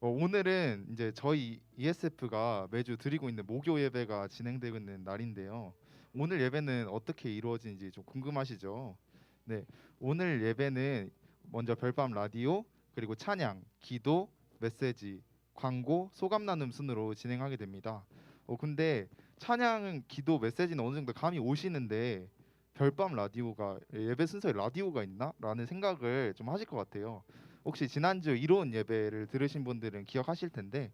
오늘은 이제 저희 ESF가 매주 드리고 있는 목요 예배가 진행되고 있는 날인데요. 오늘 예배는 어떻게 이루어지는지 좀 궁금하시죠? 네, 오늘 예배는 먼저 별밤 라디오, 그리고 찬양, 기도, 메시지, 광고, 소감 나눔 순으로 진행하게 됩니다. 근데 찬양, 기도, 메시지는 어느 정도 감이 오시는데 별밤 라디오가 예배 순서에 라디오가 있나? 라는 생각을 좀 하실 것 같아요. 혹시 지난주 이로운 예배를 들으신 분들은 기억하실 텐데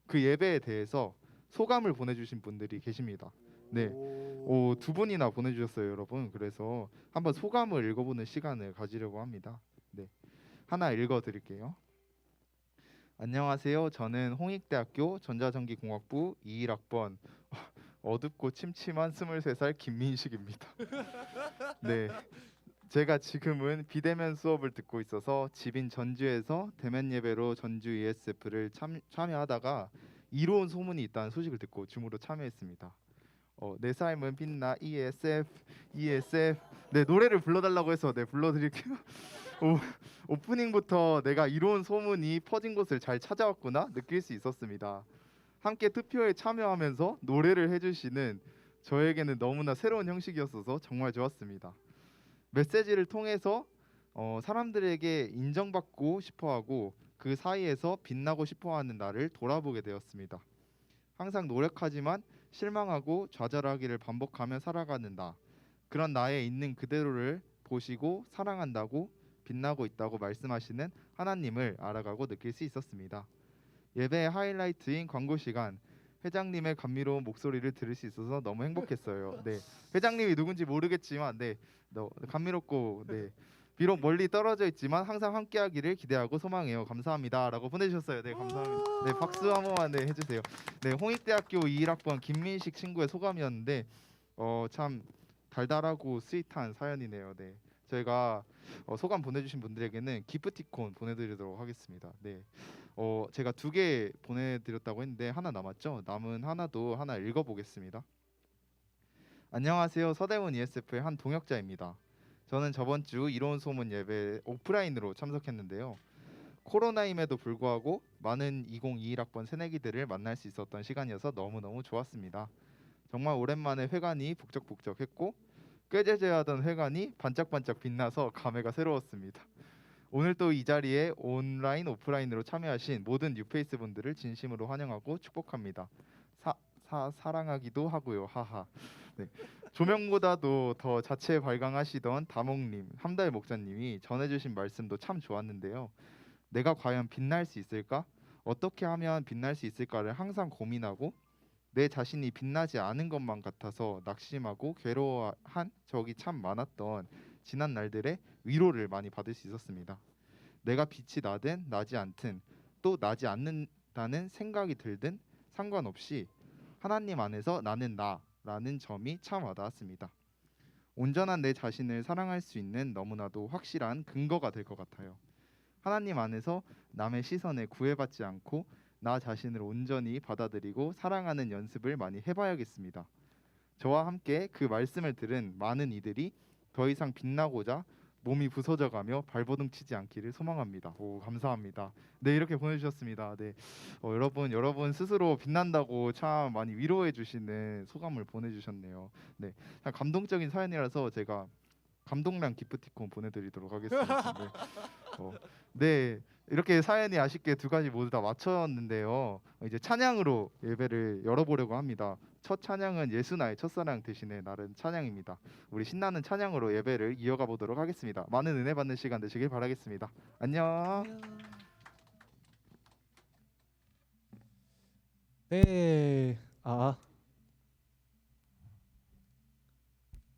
그 예배에 대해서 소감을 보내주신 분들이 계십니다. 네, 두 분이나 보내주셨어요, 여러분. 그래서 한번 소감을 읽어보는 시간을 가지려고 합니다. 네, 하나 읽어드릴게요. 안녕하세요. 저는 홍익대학교 전자전기공학부 21학번 어둡고 침침한 23살 김민식입니다. 네, 제가 지금은 비대면 수업을 듣고 있어서 집인 전주에서 대면 예배로 전주 ESF를 참여하다가 이로운 소문이 있다는 소식을 듣고 줌으로 참여했습니다. 내 삶은 빛나 ESF ESF. 네, 노래를 불러달라고 해서 네, 불러드릴게요. 오프닝부터 내가 이로운 소문이 퍼진 곳을 잘 찾아왔구나 느낄 수 있었습니다. 함께 투표에 참여하면서 노래를 해주시는 저에게는 너무나 새로운 형식이었어서 정말 좋았습니다. 메시지를 통해서 사람들에게 인정받고 싶어하고 그 사이에서 빛나고 싶어하는 나를 돌아보게 되었습니다. 항상 노력하지만 실망하고 좌절하기를 반복하며 살아가는 나, 그런 나의 있는 그대로를 보시고 사랑한다고 빛나고 있다고 말씀하시는 하나님을 알아가고 느낄 수 있었습니다. 예배의 하이라이트인 광고 시간, 회장님의 감미로운 목소리를 들을 수 있어서 너무 행복했어요. 네, 회장님이 누군지 모르겠지만 네, 감미롭고 네, 비록 멀리 떨어져 있지만 항상 함께하기를 기대하고 소망해요. 감사합니다라고 보내주셨어요. 네, 감사합니다. 네, 박수 한 번만 네, 해주세요. 네, 홍익대학교 21학번 김민식 친구의 소감이었는데 참 달달하고 스윗한 사연이네요. 네, 저희가 소감 보내주신 분들에게는 기프티콘 보내드리도록 하겠습니다. 네, 제가 2개 보내드렸다고 했는데 하나 남았죠? 남은 하나도 하나 읽어보겠습니다. 안녕하세요. 서대문 ESF의 한 동역자입니다. 저는 저번 주 이로운 소문 예배 오프라인으로 참석했는데요. 코로나임에도 불구하고 많은 2021학번 새내기들을 만날 수 있었던 시간이어서 너무너무 좋았습니다. 정말 오랜만에 회관이 북적북적했고 꾀죄죄하던 회관이 반짝반짝 빛나서 감회가 새로웠습니다. 오늘 또 이 자리에 온라인 오프라인으로 참여하신 모든 뉴페이스 분들을 진심으로 환영하고 축복합니다. 사랑하기도 하고요. 하하. 네. 조명보다도 더 자체 발광하시던 다목님, 함달 목사님이 전해주신 말씀도 참 좋았는데요. 내가 과연 빛날 수 있을까? 어떻게 하면 빛날 수 있을까를 항상 고민하고 내 자신이 빛나지 않은 것만 같아서 낙심하고 괴로워한 적이 참 많았던 지난 날들의 위로를 많이 받을 수 있었습니다. 내가 빛이 나든 나지 않든 또 나지 않는다는 생각이 들든 상관없이 하나님 안에서 나는 나라는 점이 참 와닿았습니다. 온전한 내 자신을 사랑할 수 있는 너무나도 확실한 근거가 될 것 같아요. 하나님 안에서 남의 시선에 구애받지 않고 나 자신을 온전히 받아들이고 사랑하는 연습을 많이 해봐야겠습니다. 저와 함께 그 말씀을 들은 많은 이들이 더 이상 빛나고자 몸이 부서져가며 발버둥 치지 않기를 소망합니다. 오, 감사합니다. 네, 이렇게 보내주셨습니다. 네, 여러분 스스로 빛난다고 참 많이 위로해 주시는 소감을 보내주셨네요. 네, 참 감동적인 사연이라서 제가 감동량 기프티콘 보내드리도록 하겠습니다. 네. 네, 이렇게 사연이 아쉽게 2가지 모두 다 맞췄는데요. 이제 찬양으로 예배를 열어보려고 합니다. 첫 찬양은 예수나의 첫사랑 대신에 나른 찬양입니다. 우리 신나는 찬양으로 예배를 이어가 보도록 하겠습니다. 많은 은혜 받는 시간 되시길 바라겠습니다. 안녕. 네,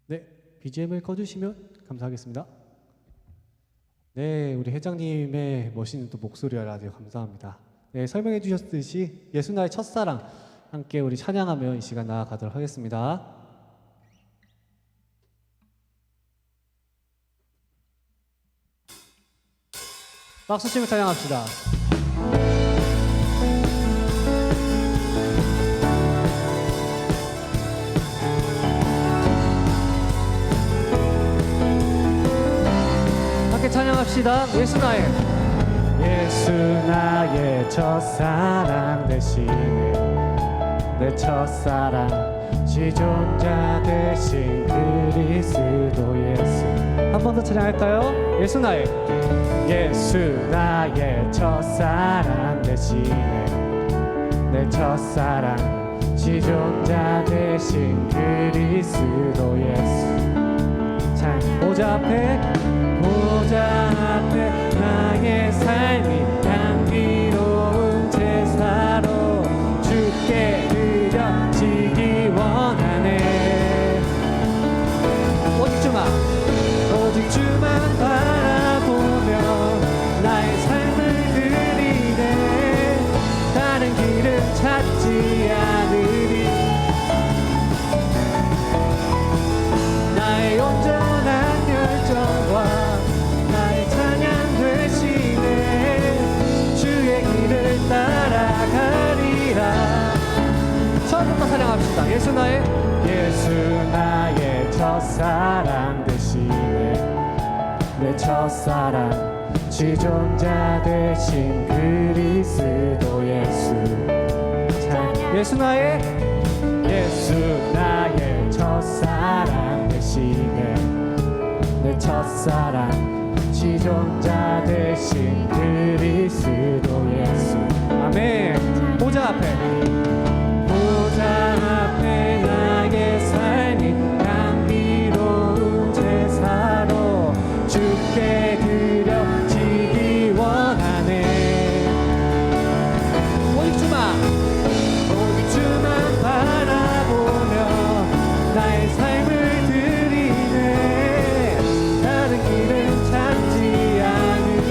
네, BGM을 꺼주시면 감사하겠습니다. 네, 우리 회장님의 멋있는 또 목소리라 아주 감사합니다. 네, 설명해 주셨듯이 예수나의 첫사랑 함께 우리 찬양하며 이 시간 나아가도록 하겠습니다. 박수 치며 찬양합시다. 함께 찬양합시다. 예수 나의 첫사랑 대신에 내 첫사랑 지존자 대신 그리스도 예수. 한 번 더 찬양할까요? 예수 나의 첫사랑 대신에 내 첫사랑 지존자 대신 그리스도 예수. 자, 보좌 앞에 나의 삶이 향기로운 제사로 주께 드려지기 원하네. 오직 주만 바라보며 나의 삶을 드리네. 다른 길은 찾지 않으리. 나의 온전한 열정과 나의 찬양 되시네. 주의 길을 따라가리라. 처음부터 사랑합시다. 예수 나의 첫사랑 대신에 내 첫사랑 지존자 대신 그리스도 예수. 자, 예수 나의 첫사랑 대신에 내 첫사랑 지존자 대신 그리스도 예수. 아멘. 보좌 앞에 나의 삶이 향기로운 제사로 주께 드려지기 원하네. 오직 주만 바라보며 나의 삶을 드리네. 다른 길은 찾지 않으리.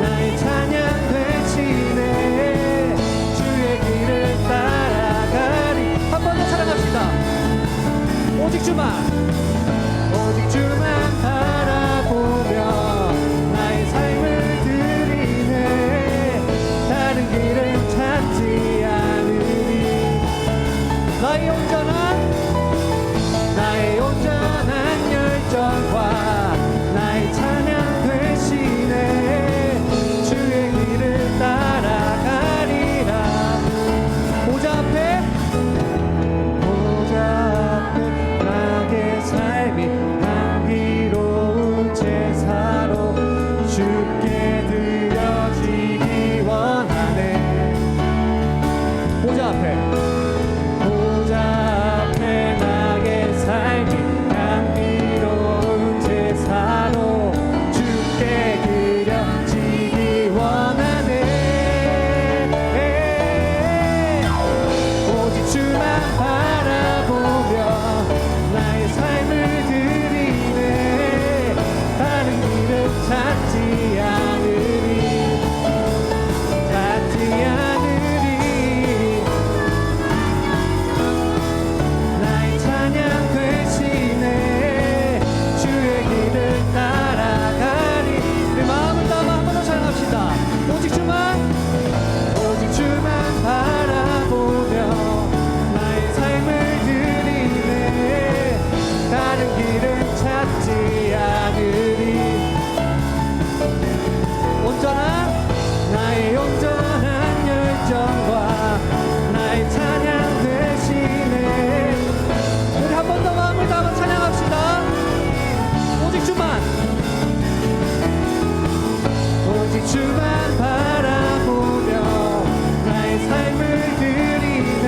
나의 찬양 되시네. 주의 길을 따라가리. 한 번 더 사랑합시다. 오직 주만 바라보며 나의 삶을 드리네. 다른 길은 찾지 않으리. 나의 온전한 열정과 나의 찬양 되시네. 주의 길을 따라가리라. 보좌 앞에 나의 삶이 향기로운 제사로 주께 드려지기 원하네. 보좌 앞에 나의 삶이 향기로운 제사로 주께 드려지기 원하네. 오직 주만 바라보며 나의 삶을 드리네. 다른 길은 찾지 않으리. 나의 찬양 되시네. 주의 길을 따라가리. 우리 마음을 담아 한 번 더 찬양합시다. 오직 주만 바라보며 나의 삶을 드리네. 다른 길은 찾지 않으리. 나의 온전한 열정과 나의 찬양 되시네. 우리 한 번 더 마음을 담아 찬양합시다. 오직 주만 바라보며 나의 삶을 드리네.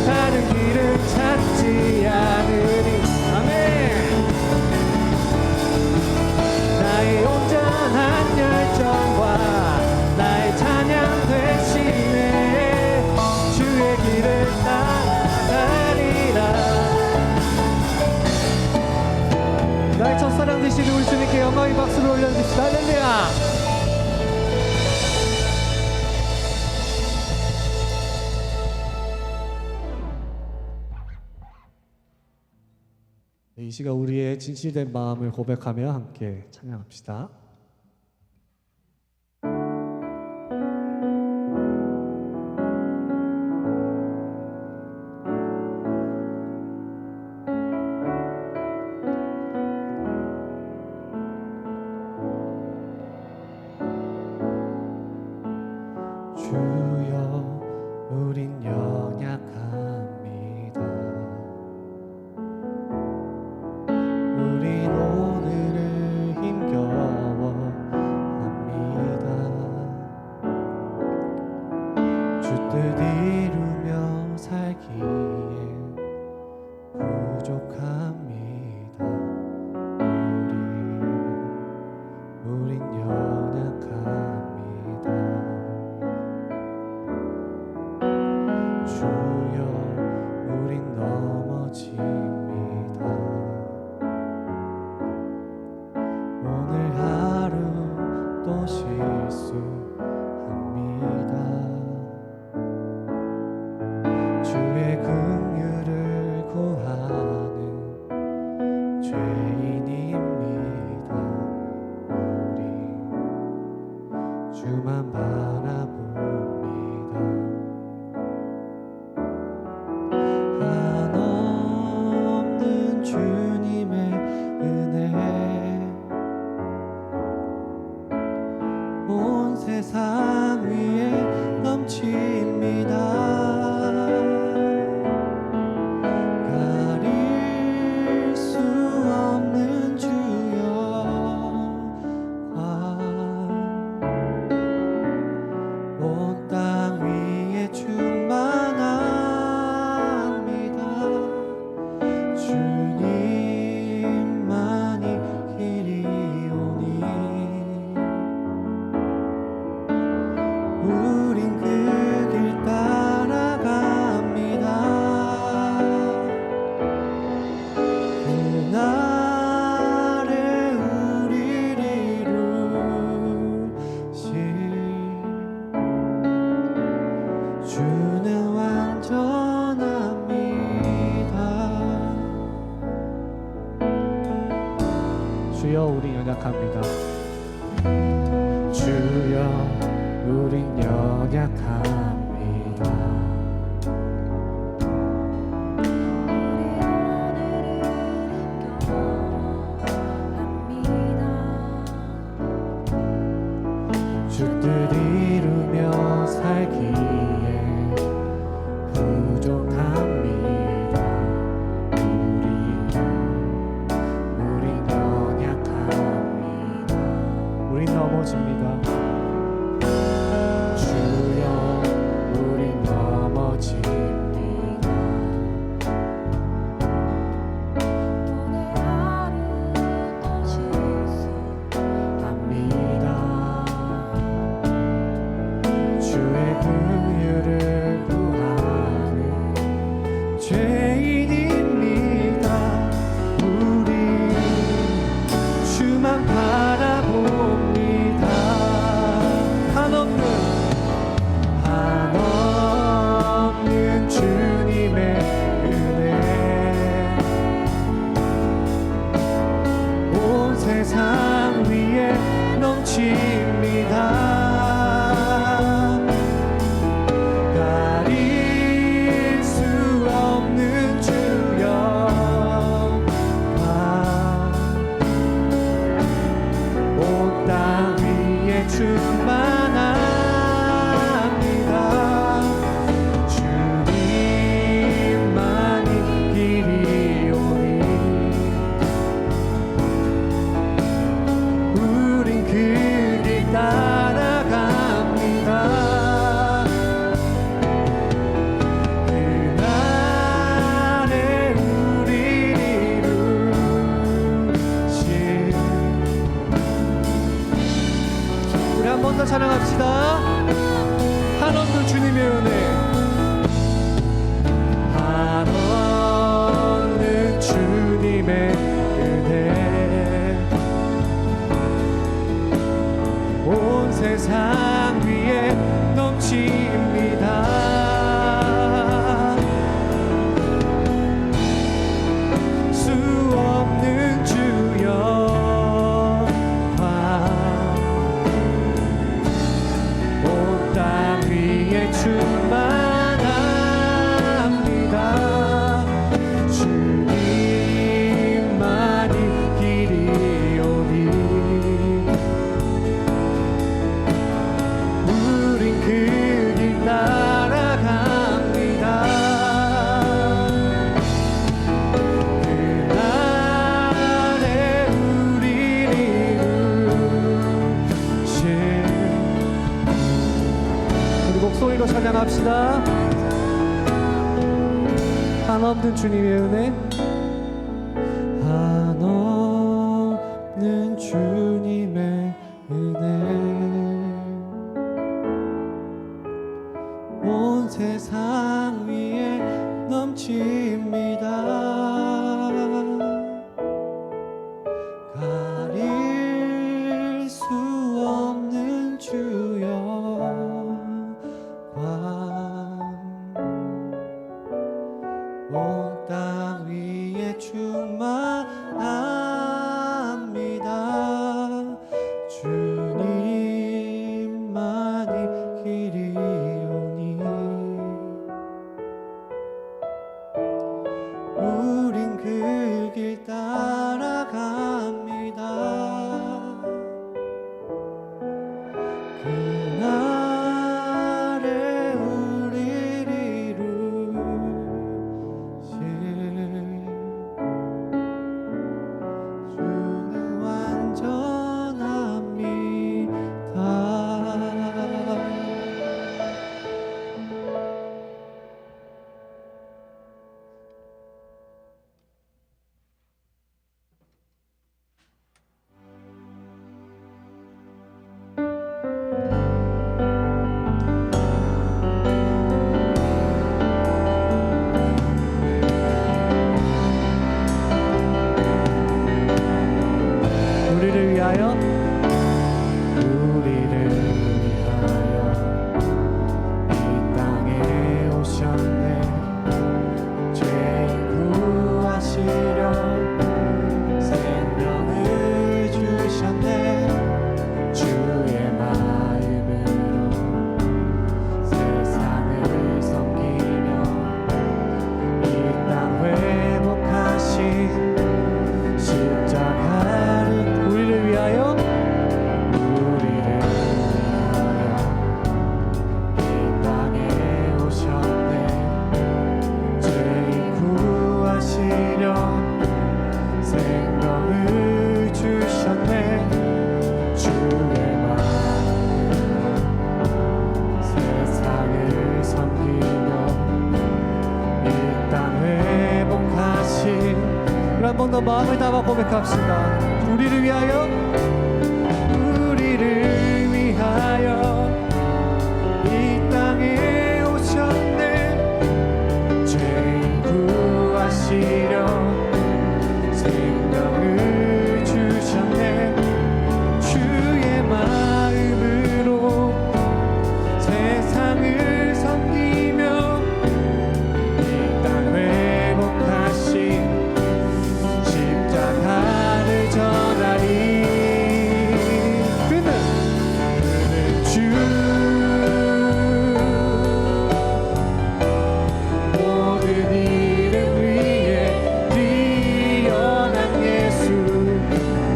다른 길은 찾지 않으리. 아멘. 나의 온전한 열정과 나의 찬양 되시네. 주의 길을 따라가리라. 나의 첫사랑 되시는 우리 주님께 영광의 박수를 올려주십시다. 할렐루야. 이 시간 우리의 진실된 마음을 고백하며 함께 찬양합시다. 죄인입니다. 우리 주만 바라봅니다. 한없는 주님의 은혜 온 세상 위에 넘칩니다. 가릴 수 없는 주여 온 땅 위에 충만합니다. 주님만이 길이오니 우린 그 길 따라갑니다. 그날에 우리를 이루실 주는 완전합니다. 주여 우리 연약합니다. 주여 우린 연약합니다. 주 뜻 이루며 살기에 부족합니다. 우린 연약합니다. 우린 넘어집니다. 주여 우린 넘어집니다. 오늘 하루 또 실수합니다. 주의 긍휼을 구하는 죄인입니다. 우리 주만 바라봅니다. 한없는 주님의 은혜 온 세상 위에 넘칩니다. 가릴 수 없는 주여 온 땅 위에 충만합니다. 주님만이 길이오니 우린 그 길 따라갑니다. 그날에 우리 이루실 우리 한 번 더 찬양합시다. 한없는 주님의 은혜 한없는 주님의 은혜 온 세상 위에 넘칩니다. 수 없는 주여 온 땅 위에 충만합니다. 주님만이 길이오니 우린 그 길 따라갑니다. 그날에 우리 이루실 우리 목소리로 찬양합시다. 한없는 주님의 은혜 한없는 주님의 은혜 온 세상 위에 넘칩니다. 가릴 수 없는 주여 온 땅 위에 위하여 우리를 위하여 이 땅에 오셨네. 죄인 구하시려 생명을 주셨네. 주의 마음으로 세상을 섬기며 이 땅 회복하신 십자가를 우리를 위하여 이 땅에 오셨네. 죄인 구하시려 생명을 주셨네. 주의 마음으로 세상을 섬기며 이 땅 회복하신. 우리 한 번 더 마음을 담아 고백합시다. 우리를 위하여 우리를 위하여 이 땅에 오셨네. 죄인 구하시려 생명을 주셨네. 주의 마음으로 세상을 섬기며 이 땅 회복하신 십자가를 전하리. 그는 주 모든 이름 위에 뛰어난 예수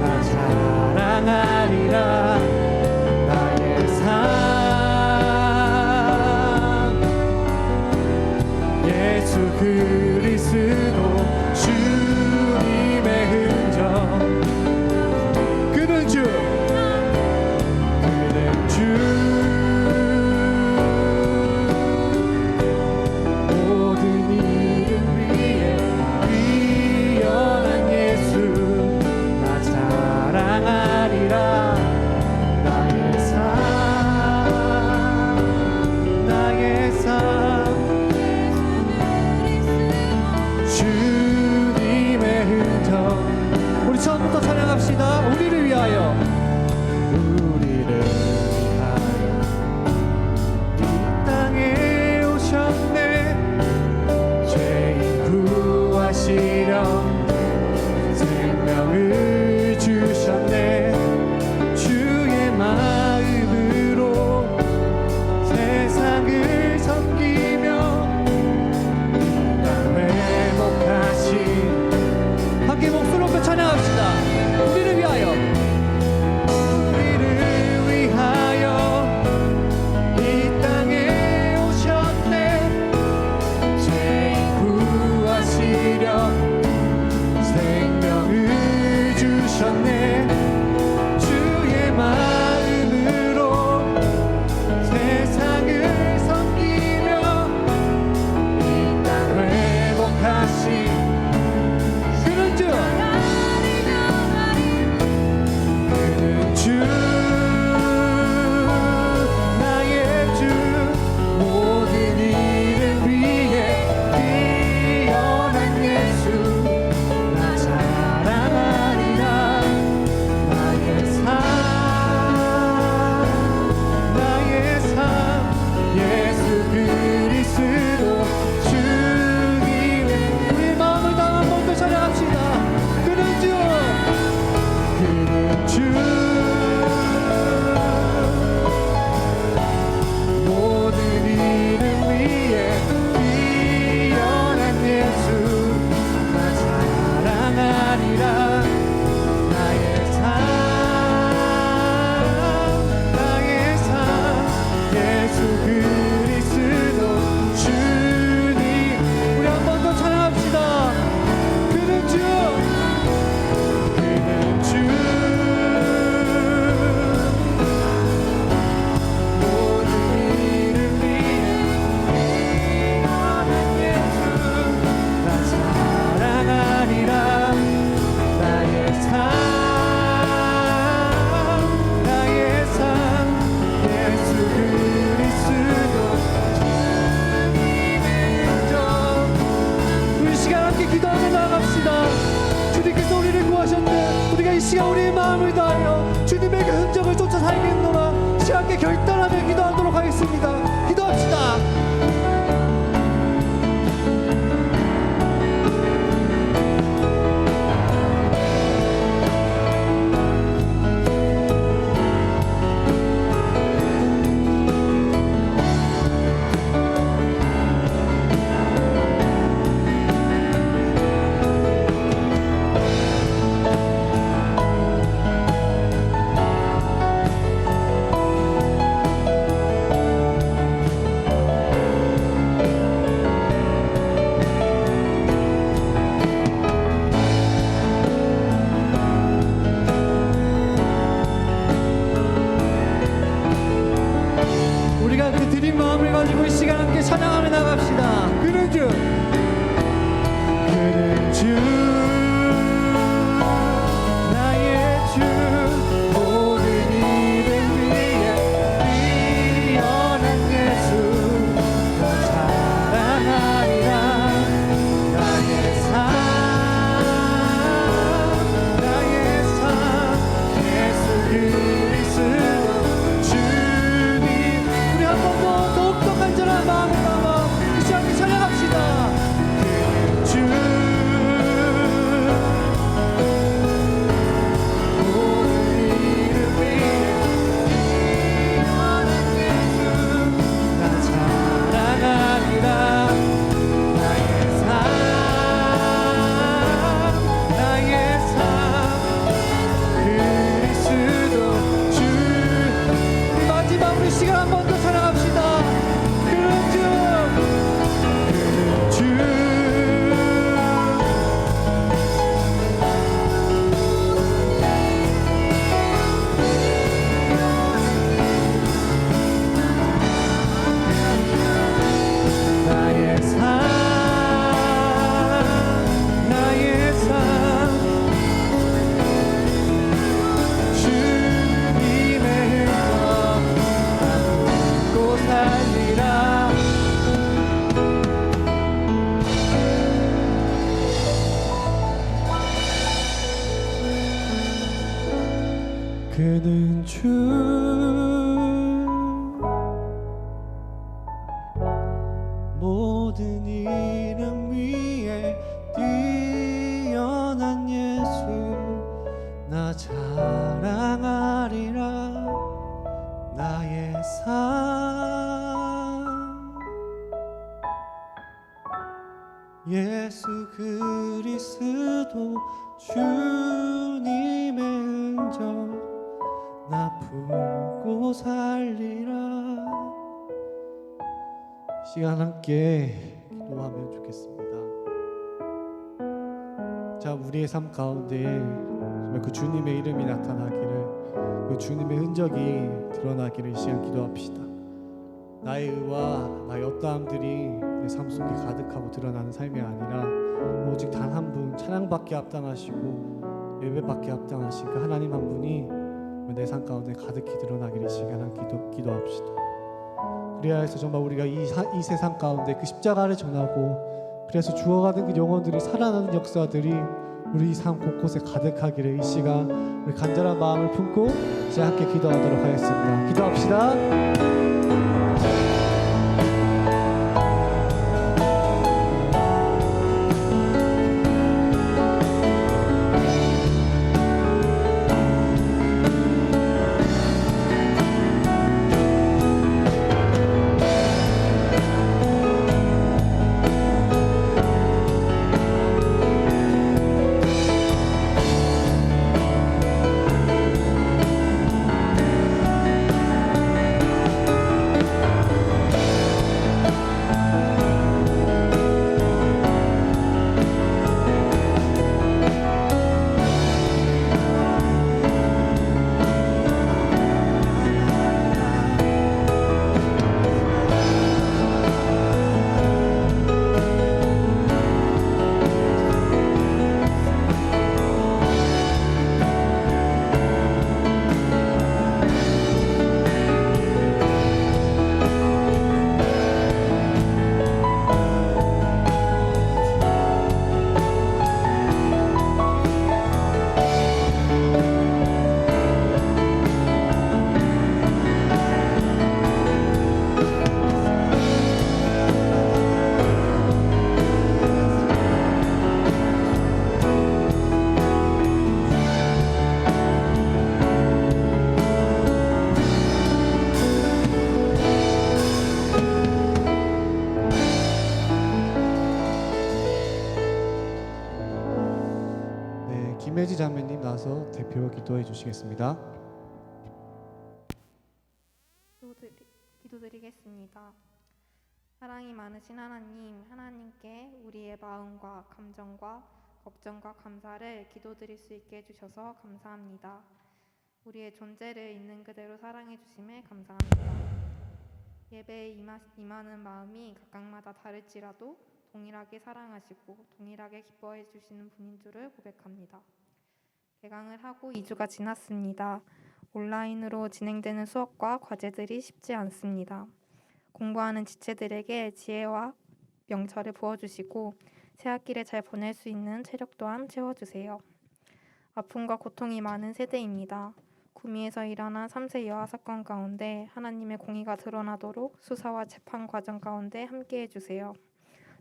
나 자랑하리라. 나의 삶 예수 그리스도 주님의 흔적. 그는 주 모든 이름 위에 뛰어난 예수 나 자랑하리라. 나의 삶 주님의 흔적. 우리 처음부터 찬양합시다. 우리를 위하여 우리를 위하여 이 땅에 오셨네. 죄인 구하시려 생명을 주셨네. 주의 마음으로 세상을 섬기며 이 땅 회복하신. 함께 목소리 높여 찬양합시다. 우리를 위하여 우리를 위하여 이 땅에 오셨네. 죄인 구하시려 생명을 주셨네. 주의 마음으로 세상을 섬기며 이 땅 회복하신 그는 주 나의 주 모든 이름 위에 뛰어난 예수 나 자랑하리라. 나의 삶 예수 그리스도 주님의. 우리 마음을 담아 한 번 더 찬양합시다. 그는 주 모든 이름 위에 뛰어난 예수 나 자랑하리라. 나의 삶 예수 그리스도 주님. 우리 한 번 더 찬양합시다. 그는 주 모든 이름 위에 뛰어난 예수 나 자랑하리라. 나의 삶 예수 그리스도 주님의 흔적. 우리 시간 함께 기도하며 나아갑시다. 주님께서 우리를 구하셨네. 우리가 이 시간 우리의 마음을 다하여 그는 주 모든 이름 위에 뛰어난 예수 나 자랑하리라 나의 삶 예수 그리스도 주님의 흔적 나 품고 살리라. 시간 함께 기도하면 좋겠습니다. 자, 우리의 삶 가운데 정말 그 주님의 이름이 나타나기를, 그 주님의 흔적이 드러나기를 이 시간 기도합시다. 나의 의와 나의 어떠함들이 내 삶 속에 가득하고 드러나는 삶이 아니라 오직 단 한 분, 찬양받게 합당하시고 예배받게 합당하신 그 하나님 한 분이 내 삶 가운데 가득히 드러나기를 이 시간 기도합시다. 그래야 해서 정말 우리가 이 세상 가운데 그 십자가를 전하고 그래서 죽어가는 그 영혼들이 살아나는 역사들이 우리 삶 곳곳에 가득하기를 이 시간 우리 간절한 마음을 품고 이제 함께 기도하도록 하겠습니다. 기도합시다. 김혜지 자매님 나와서 대표 기도해 주시겠습니다. 기도드리겠습니다. 사랑이 많으신 하나님께 우리의 마음과 감정과 걱정과 감사를 기도드릴 수 있게 해주셔서 감사합니다. 우리의 존재를 있는 그대로 사랑해 주심에 감사합니다. 예배에 임하는 마음이 각각마다 다를지라도 동일하게 사랑하시고 동일하게 기뻐해 주시는 분인 줄을 고백합니다. 개강을 하고 2주가 지났습니다. 온라인으로 진행되는 수업과 과제들이 쉽지 않습니다. 공부하는 지체들에게 지혜와 명철을 부어주시고 새학기를 잘 보낼 수 있는 체력 또한 채워주세요. 아픔과 고통이 많은 세대입니다. 구미에서 일어난 3세 여아 사건 가운데 하나님의 공의가 드러나도록 수사와 재판 과정 가운데 함께해 주세요.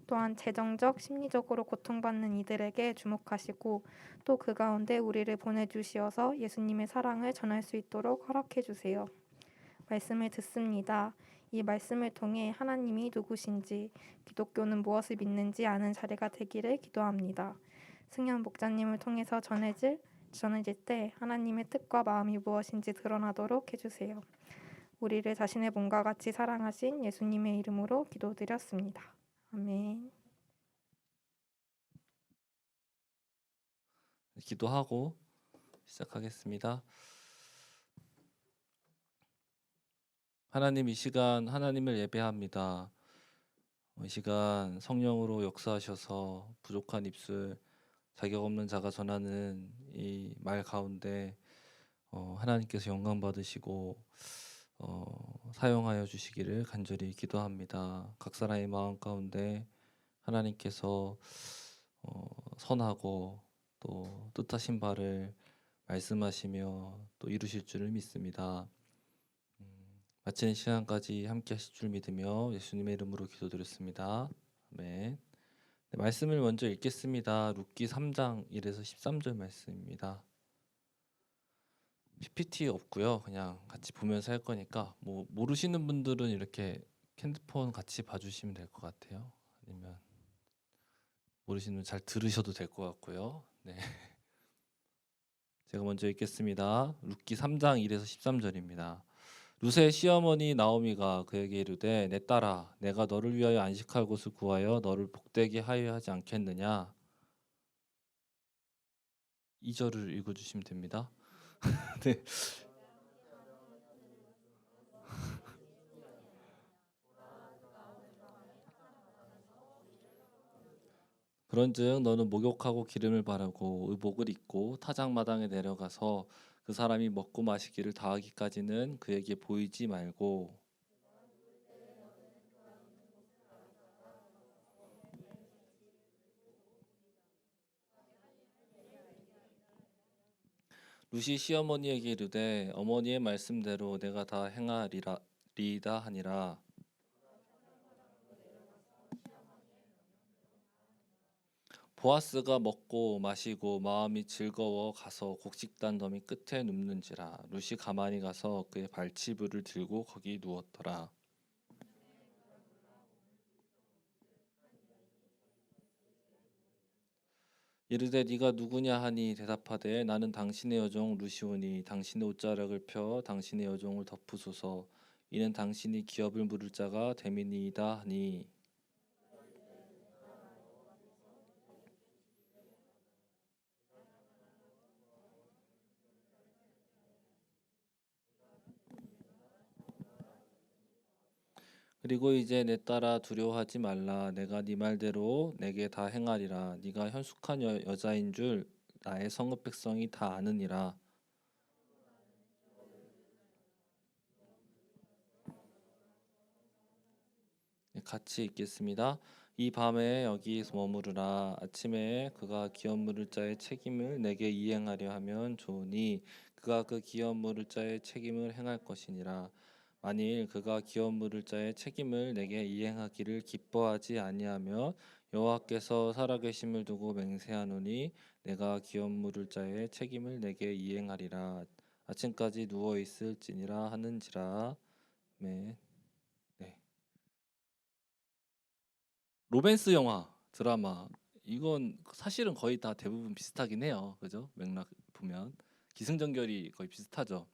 또한 재정적, 심리적으로 고통받는 이들에게 주목하시고 또 그 가운데 우리를 보내주시어서 예수님의 사랑을 전할 수 있도록 허락해 주세요. 말씀을 듣습니다. 이 말씀을 통해 하나님이 누구신지, 기독교는 무엇을 믿는지 아는 자리가 되기를 기도합니다. 승현 목자님을 통해서 전해질 때 하나님의 뜻과 마음이 무엇인지 드러나도록 해주세요. 우리를 자신의 몸과 같이 사랑하신 예수님의 이름으로 기도드렸습니다. 아멘. 기도하고 시작하겠습니다. 하나님, 이 시간 하나님을 예배합니다. 이 시간 성령으로 역사하셔서 부족한 입술, 자격 없는 자가 전하는 이 말 가운데 하나님께서 영광 받으시고 사용하여 주시기를 간절히 기도합니다. 각 사람의 마음 가운데 하나님께서 선하고 또 뜻하신 바를 말씀하시며 또 이루실 줄을 믿습니다. 마치는 시간까지 함께 하실 줄 믿으며 예수님의 이름으로 기도드렸습니다. 아멘. 네, 말씀을 먼저 읽겠습니다. 룻기 3장 1에서 13절 말씀입니다. PPT 없고요. 그냥 같이 보면서 할 거니까 뭐 모르시는 분들은 이렇게 핸드폰 같이 봐주시면 될 것 같아요. 아니면 모르시는 분 잘 들으셔도 될 것 같고요. 네. 제가 먼저 읽겠습니다. 룻기 3장 1에서 13절입니다. 룻의 시어머니 나오미가 그에게 이르되 내 딸아 내가 너를 위하여 안식할 곳을 구하여 너를 복되게 하여 하지 않겠느냐. 2절을 읽어주시면 됩니다. 네. 그런즉 너는 목욕하고 기름을 바르고 의복을 입고 타작마당에 내려가서 그 사람이 먹고 마시기를 다하기까지는 그에게 보이지 말고 룻이 시어머니에게 이르되 어머니의 말씀대로 내가 다 행하리이다 하니라. 보아스가 먹고 마시고 마음이 즐거워 가서 곡식단 더미 끝에 눕는지라. 룻이 가만히 가서 그의 발치부를 들고 거기 누웠더라. 이르되 네가 누구냐 하니 대답하되 나는 당신의 여종 룻이오니 당신의 옷자락을 펴 당신의 여종을 덮으소서. 이는 당신이 기업을 물을 자가 됨이니이다 하니. 그리고 이제 내 딸아 두려워하지 말라. 내가 네 말대로 내게 다 행하리라. 네가 현숙한 여자인 줄 나의 성읍 백성이 다 아느니라. 네, 같이 읽겠습니다. 이 밤에 여기 머무르라. 아침에 그가 기업 물을 자의 책임을 내게 이행하려 하면 좋으니 그가 그 기업 물을 자의 책임을 행할 것이니라. 만일 그가 기업 물을 자의 책임을 내게 이행하기를 기뻐하지 아니하며 여호와께서 살아계심을 두고 맹세하노니 내가 기업 물을 자의 책임을 내게 이행하리라. 아침까지 누워 있을지니라 하는지라. 네. 네. 로맨스 영화, 드라마 이건 사실은 거의 다 대부분 비슷하긴 해요. 그죠? 맥락 보면 기승전결이 거의 비슷하죠.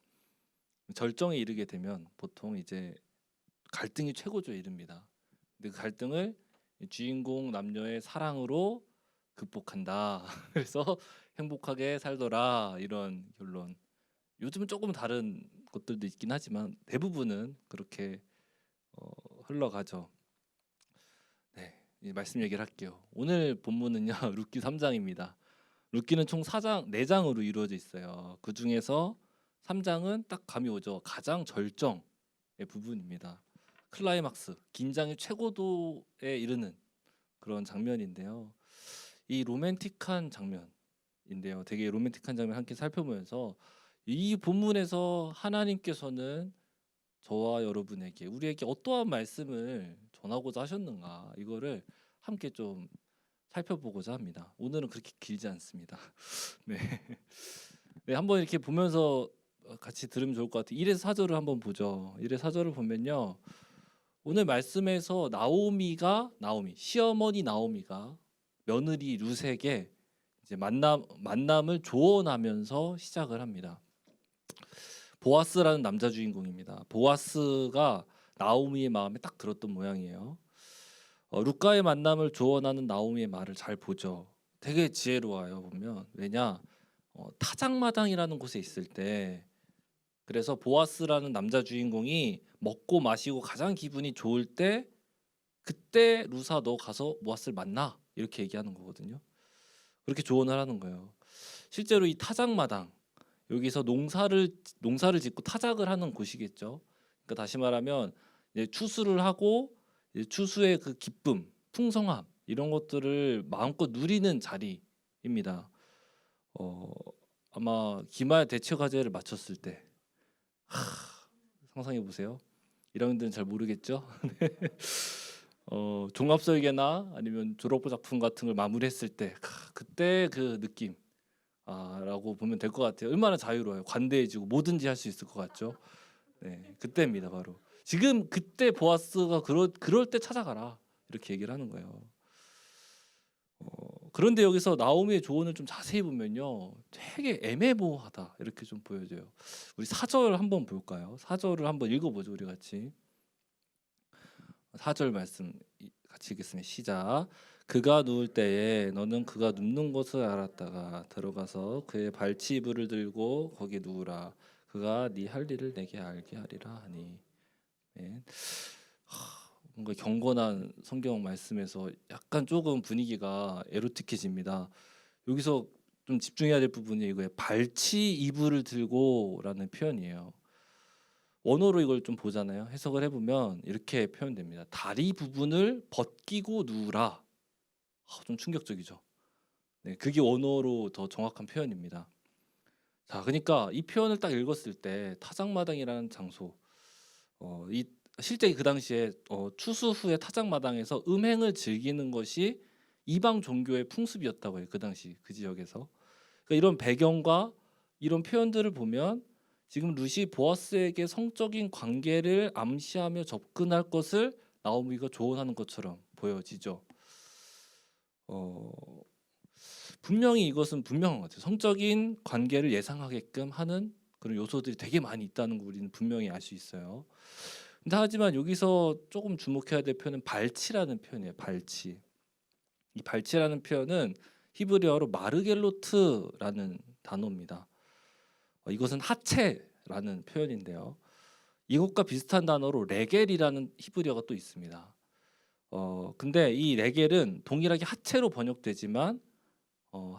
절정에 이르게 되면 보통 이제 갈등이 최고조에 이릅니다. 근데 그 갈등을 주인공 남녀의 사랑으로 극복한다. 그래서 행복하게 살더라 이런 결론. 요즘은 조금 다른 것들도 있긴 하지만 대부분은 그렇게 흘러가죠. 네, 이제 말씀 얘기를 할게요. 오늘 본문은요 룻기 3장입니다. 룻기는 총 4장으로 이루어져 있어요. 그 중에서 3장은 딱 감이 오죠. 가장 절정의 부분입니다. 클라이막스, 긴장의 최고도에 이르는 그런 장면인데요. 이 로맨틱한 장면인데요. 되게 로맨틱한 장면 함께 살펴보면서 이 본문에서 하나님께서는 저와 여러분에게 우리에게 어떠한 말씀을 전하고자 하셨는가 이거를 함께 좀 살펴보고자 합니다. 오늘은 그렇게 길지 않습니다. 네. 네, 한번 이렇게 보면서 같이 들으면 좋을 것 같아요. 1에서 4절을 한번 보죠. 1에서 4절을 보면요. 오늘 말씀에서 시어머니 나오미가 며느리 룻에게 이제 만남을 조언하면서 시작을 합니다. 보아스라는 남자 주인공입니다. 보아스가 나오미의 마음에 딱 들었던 모양이에요. 룻과의 만남을 조언하는 나오미의 말을 잘 보죠. 되게 지혜로워요 보면. 왜냐 타작마당이라는 곳에 있을 때 그래서 보아스라는 남자 주인공이 먹고 마시고 가장 기분이 좋을 때 그때 루사 너 가서 보아스를 만나 이렇게 얘기하는 거거든요. 그렇게 조언을 하는 거예요. 실제로 이 타작마당 여기서 농사를 짓고 타작을 하는 곳이겠죠. 그러니까 다시 말하면 이제 추수를 하고 이제 추수의 그 기쁨, 풍성함 이런 것들을 마음껏 누리는 자리입니다. 아마 기말 대체 과제를 마쳤을 때 상상해 보세요. 1학년들은 잘 모르겠죠. 종합설계나 아니면 졸업 작품 같은 걸 마무리했을 때 그때 그 느낌 라고 보면 될 것 같아요. 얼마나 자유로워요. 관대해지고 뭐든지 할 수 있을 것 같죠. 네, 그때입니다. 바로 지금 그때 보아스가 그럴 때 찾아가라 이렇게 얘기를 하는 거예요. 그런데 여기서 나오미의 조언을 좀 자세히 보면요, 되게 애매모호하다 이렇게 좀 보여져요. 우리 4절 한번 볼까요? 4절을 한번 읽어보죠, 우리 같이. 4절 말씀 같이 읽겠습니다. 시작. 그가 누울 때에 너는 그가 눕는 곳을 알았다가 들어가서 그의 발치이불을 들고 거기 누우라. 그가 네 할 일을 내게 알게 하리라 하니. 네. 뭔가 경건한 성경 말씀에서 약간 조금 분위기가 에로틱해집니다. 여기서 좀 집중해야 될 부분이 이거예요. 발치 이불을 들고라는 표현이에요. 원어로 이걸 좀 보잖아요. 해석을 해보면 이렇게 표현됩니다. 다리 부분을 벗기고 누우라. 좀 충격적이죠. 네, 그게 원어로 더 정확한 표현입니다. 자, 그러니까 이 표현을 딱 읽었을 때 타작마당이라는 장소, 실제 그 당시에 추수 후에 타작마당에서 음행을 즐기는 것이 이방 종교의 풍습이었다고 해요. 그 당시 그 지역에서. 그러니까 이런 배경과 이런 표현들을 보면 지금 룻이 보아스에게 성적인 관계를 암시하며 접근할 것을 나오미가 조언하는 것처럼 보여지죠. 분명히 이것은 분명한 것 같아요. 성적인 관계를 예상하게끔 하는 그런 요소들이 되게 많이 있다는 걸 우리는 분명히 알 수 있어요. 근데 하지만 여기서 조금 주목해야 될 표현은 발치라는 표현이에요. 발치. 이 발치라는 표현은 히브리어로 마르겔로트라는 단어입니다. 이것은 하체라는 표현인데요. 이것과 비슷한 단어로 레겔이라는 히브리어가 또 있습니다. 근데 이 레겔은 동일하게 하체로 번역되지만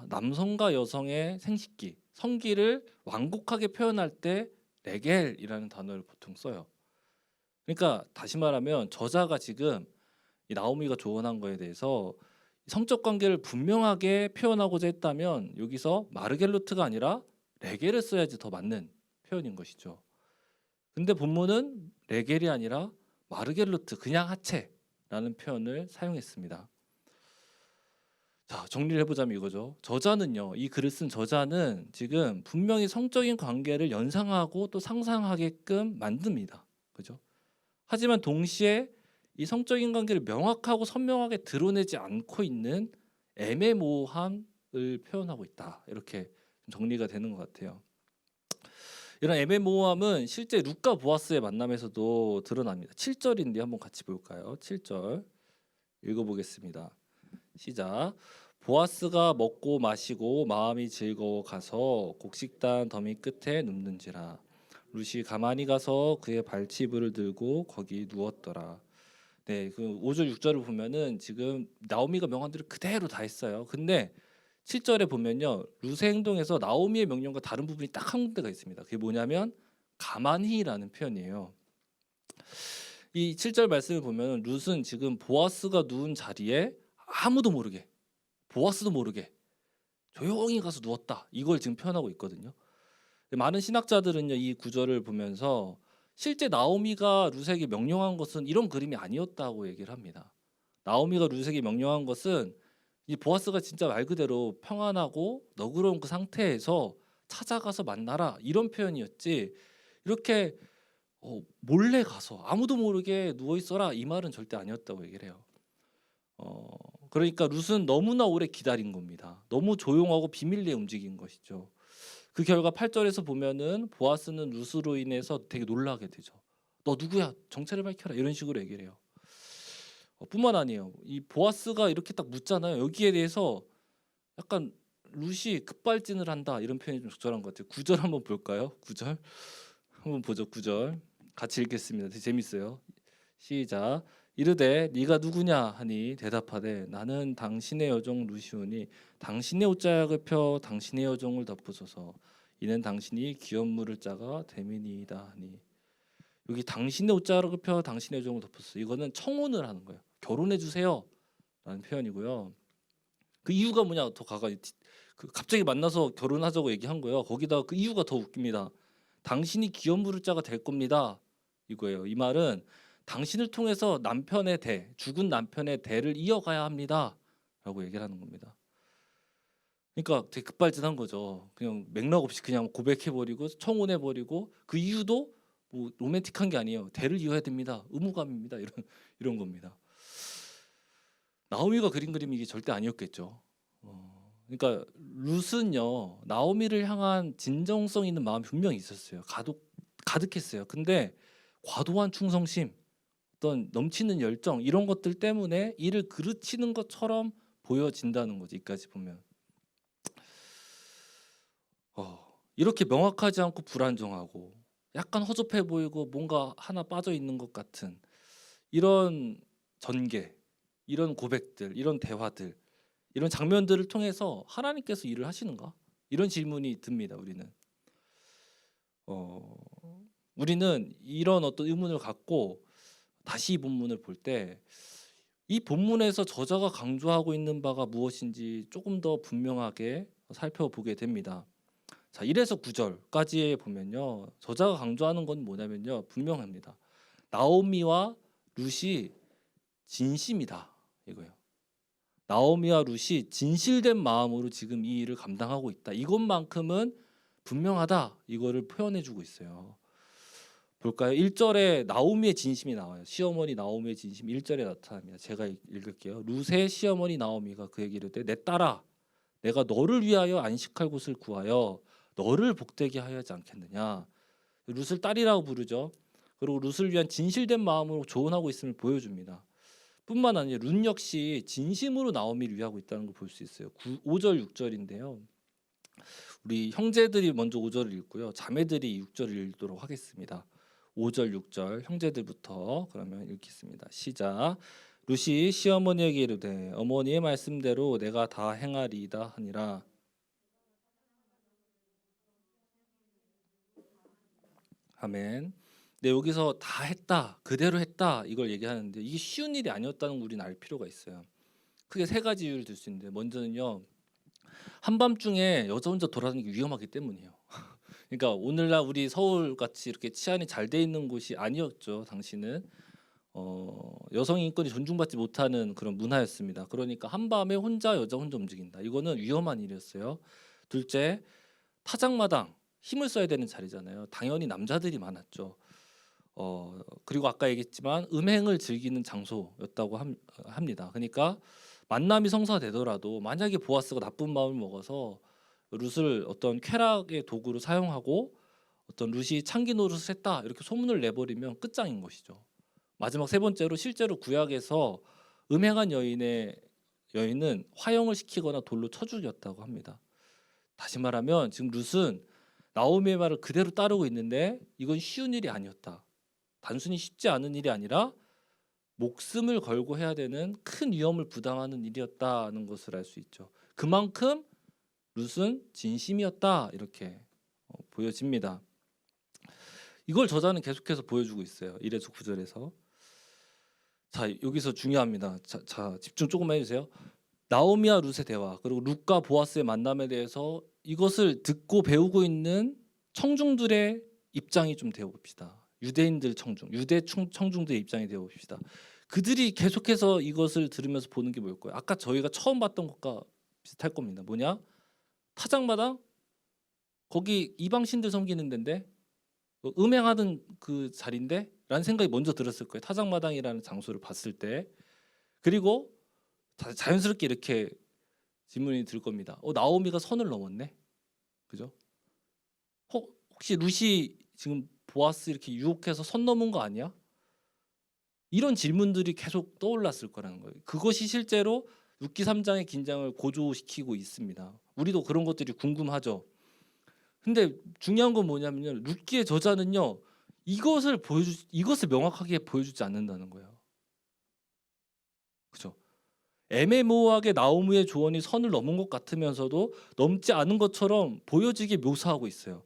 남성과 여성의 생식기, 성기를 완곡하게 표현할 때 레겔이라는 단어를 보통 써요. 그러니까 다시 말하면 저자가 지금 이 나오미가 조언한 거에 대해서 성적 관계를 분명하게 표현하고자 했다면 여기서 마르겔로트가 아니라 레겔을 써야지 더 맞는 표현인 것이죠. 근데 본문은 레겔이 아니라 마르겔로트, 그냥 하체라는 표현을 사용했습니다. 자, 정리를 해보자면 이거죠. 저자는요, 이 글을 쓴 저자는 지금 분명히 성적인 관계를 연상하고 또 상상하게끔 만듭니다. 그죠? 하지만 동시에 이 성적인 관계를 명확하고 선명하게 드러내지 않고 있는 애매모호함을 표현하고 있다. 이렇게 정리가 되는 것 같아요. 이런 애매모호함은 실제 룻과 보아스의 만남에서도 드러납니다. 7절인데 한번 같이 볼까요? 7절 읽어보겠습니다. 시작. 보아스가 먹고 마시고 마음이 즐거워 가서 곡식단 더미 끝에 눕는지라. 룻이 가만히 가서 그의 발치이불을 들고 거기 누웠더라. 네, 그 5절 6절을 보면은 지금 나오미가 명한 대로 그대로 다 했어요. 근데 7절에 보면요, 룻의 행동에서 나오미의 명령과 다른 부분이 딱 한 군데가 있습니다. 그게 뭐냐면 가만히라는 표현이에요. 이 7절 말씀을 보면 룻은 지금 보아스가 누운 자리에 아무도 모르게, 보아스도 모르게 조용히 가서 누웠다, 이걸 지금 표현하고 있거든요. 많은 신학자들은요, 이 구절을 보면서 실제 나오미가 룻에게 명령한 것은 이런 그림이 아니었다고 얘기를 합니다. 나오미가 룻에게 명령한 것은 이 보아스가 진짜 말 그대로 평안하고 너그러운 그 상태에서 찾아가서 만나라, 이런 표현이었지, 이렇게 몰래 가서 아무도 모르게 누워 있어라, 이 말은 절대 아니었다고 얘기를 해요. 그러니까 룻은 너무나 오래 기다린 겁니다. 너무 조용하고 비밀리에 움직인 것이죠. 그 결과 8절에서 보면은 보아스는 룻으로 인해서 되게 놀라게 되죠. 너 누구야? 정체를 밝혀라, 이런 식으로 얘기를 해요. 뿐만 아니에요. 이 보아스가 이렇게 딱 묻잖아요. 여기에 대해서 약간 룻이 급발진을 한다, 이런 표현이 좀 적절한 것 같아요. 9절 한번 볼까요? 9절 한번 보죠. 9절 같이 읽겠습니다. 되게 재밌어요. 시작. 이르되 네가 누구냐 하니 대답하되 나는 당신의 여종 룻이오니 당신의 옷자락을 펴 당신의 여종을 덮으소서. 이는 당신이 기업물을 짜가 됨이니이다 하니. 여기 당신의 옷자락을 펴 당신의 여종을 덮으소서, 이거는 청혼을 하는 거예요. 결혼해 주세요 라는 표현이고요. 그 이유가 뭐냐, 더 가까이 그 갑자기 만나서 결혼하자고 얘기한 거예요. 거기다 그 이유가 더 웃깁니다. 당신이 기업 부를 자가 될 겁니다. 이거예요. 이 말은 당신을 통해서 남편의 대, 죽은 남편의 대를 이어가야 합니다라고 얘기를 하는 겁니다. 그러니까 되게 급발진한 거죠. 그냥 맥락 없이 그냥 고백해버리고 청혼해버리고 그 이유도 뭐 로맨틱한 게 아니에요. 대를 이어야 됩니다. 의무감입니다. 이런 겁니다. 나오미가 그린 그림이 이게 절대 아니었겠죠. 그러니까 룻은요 나오미를 향한 진정성 있는 마음이 분명히 있었어요. 가득했어요. 근데 과도한 충성심, 어떤 넘치는 열정 이런 것들 때문에 이를 그르치는 것처럼 보여진다는 거지. 이까지 보면 이렇게 명확하지 않고 불안정하고 약간 허접해 보이고 뭔가 하나 빠져 있는 것 같은 이런 전개, 이런 고백들, 이런 대화들, 이런 장면들을 통해서 하나님께서 일을 하시는가? 이런 질문이 듭니다. 우리는 이런 어떤 의문을 갖고 다시 이 본문을 볼 때 이 본문에서 저자가 강조하고 있는 바가 무엇인지 조금 더 분명하게 살펴보게 됩니다. 자, 1에서 9절까지 보면요. 저자가 강조하는 건 뭐냐면요. 분명합니다. 나오미와 룻이 진심이다. 이거예요. 나오미와 룻이 진실된 마음으로 지금 이 일을 감당하고 있다. 이것만큼은 분명하다. 이거를 표현해 주고 있어요. 볼까요? 1절에 나오미의 진심이 나와요. 시어머니 나오미의 진심 1절에 나타납니다. 제가 읽을게요. 룻의 시어머니 나오미가 그에게 이르되 내 딸아 내가 너를 위하여 안식할 곳을 구하여 너를 복되게 하여 하지 않겠느냐. 룻을 딸이라고 부르죠. 그리고 룻을 위한 진실된 마음으로 조언하고 있음을 보여줍니다. 뿐만 아니라 룻 역시 진심으로 나오미를 위하고 있다는 걸 볼 수 있어요. 5절 6절인데요. 우리 형제들이 먼저 5절을 읽고요. 자매들이 6절을 읽도록 하겠습니다. 5절 6절 형제들부터 그러면 읽겠습니다. 시작. 룻이 시어머니에게 이르되 어머니의 말씀대로 내가 다 행하리이다 하니라. 아멘. 네, 여기서 다 했다, 그대로 했다 이걸 얘기하는데 이게 쉬운 일이 아니었다는 걸 우리는 알 필요가 있어요. 크게 세 가지 이유를 들 수 있는데 먼저는요. 한밤중에 여자 혼자 돌아다니기 위험하기 때문이에요. 그러니까 오늘날 우리 서울 같이 이렇게 치안이 잘 돼 있는 곳이 아니었죠. 당시는 여성 인권이 존중받지 못하는 그런 문화였습니다. 그러니까 한밤에 여자 혼자 움직인다. 이거는 위험한 일이었어요. 둘째, 타작마당 힘을 써야 되는 자리잖아요. 당연히 남자들이 많았죠. 그리고 아까 얘기했지만 음행을 즐기는 장소였다고 합니다. 그러니까 만남이 성사되더라도 만약에 보아스가 나쁜 마음을 먹어서 룻을 어떤 쾌락의 도구로 사용하고 어떤 룻이 창기 노릇을 했다 이렇게 소문을 내버리면 끝장인 것이죠. 마지막 세 번째로 실제로 구약에서 음행한 여인은 화형을 시키거나 돌로 쳐 죽였다고 합니다. 다시 말하면 지금 룻은 나오미의 말을 그대로 따르고 있는데 이건 쉬운 일이 아니었다. 단순히 쉽지 않은 일이 아니라 목숨을 걸고 해야 되는 큰 위험을 부담하는 일이었다는 것을 알 수 있죠. 그만큼 룻은 진심이었다 이렇게 보여집니다. 이걸 저자는 계속해서 보여주고 있어요. 1에서 9절에서. 자, 여기서 중요합니다. 자, 집중 조금만 해주세요. 나오미와 룻의 대화 그리고 룻과 보아스의 만남에 대해서 이것을 듣고 배우고 있는 청중들의 입장이 좀 되어봅시다. 유대인들 청중들의 입장이 되어봅시다. 그들이 계속해서 이것을 들으면서 보는 게 뭘까요? 아까 저희가 처음 봤던 것과 비슷할 겁니다. 뭐냐? 타작마당? 거기 이방신들 섬기는 데인데 음행하던 그 자리인데? 라는 생각이 먼저 들었을 거예요. 타작마당이라는 장소를 봤을 때. 그리고 자연스럽게 이렇게 질문이 들 겁니다. 나오미가 선을 넘었네. 그죠? 혹시 룻이 지금 보아스 이렇게 유혹해서 선 넘은 거 아니야? 이런 질문들이 계속 떠올랐을 거라는 거예요. 그것이 실제로 6기 3장의 긴장을 고조시키고 있습니다. 우리도 그런 것들이 궁금하죠. 근데 중요한 건 뭐냐면요. 6기의 저자는요. 이것을 명확하게 보여주지 않는다는 거예요. 그죠? 애매모호하게 나오미의 조언이 선을 넘은 것 같으면서도 넘지 않은 것처럼 보여지게 묘사하고 있어요.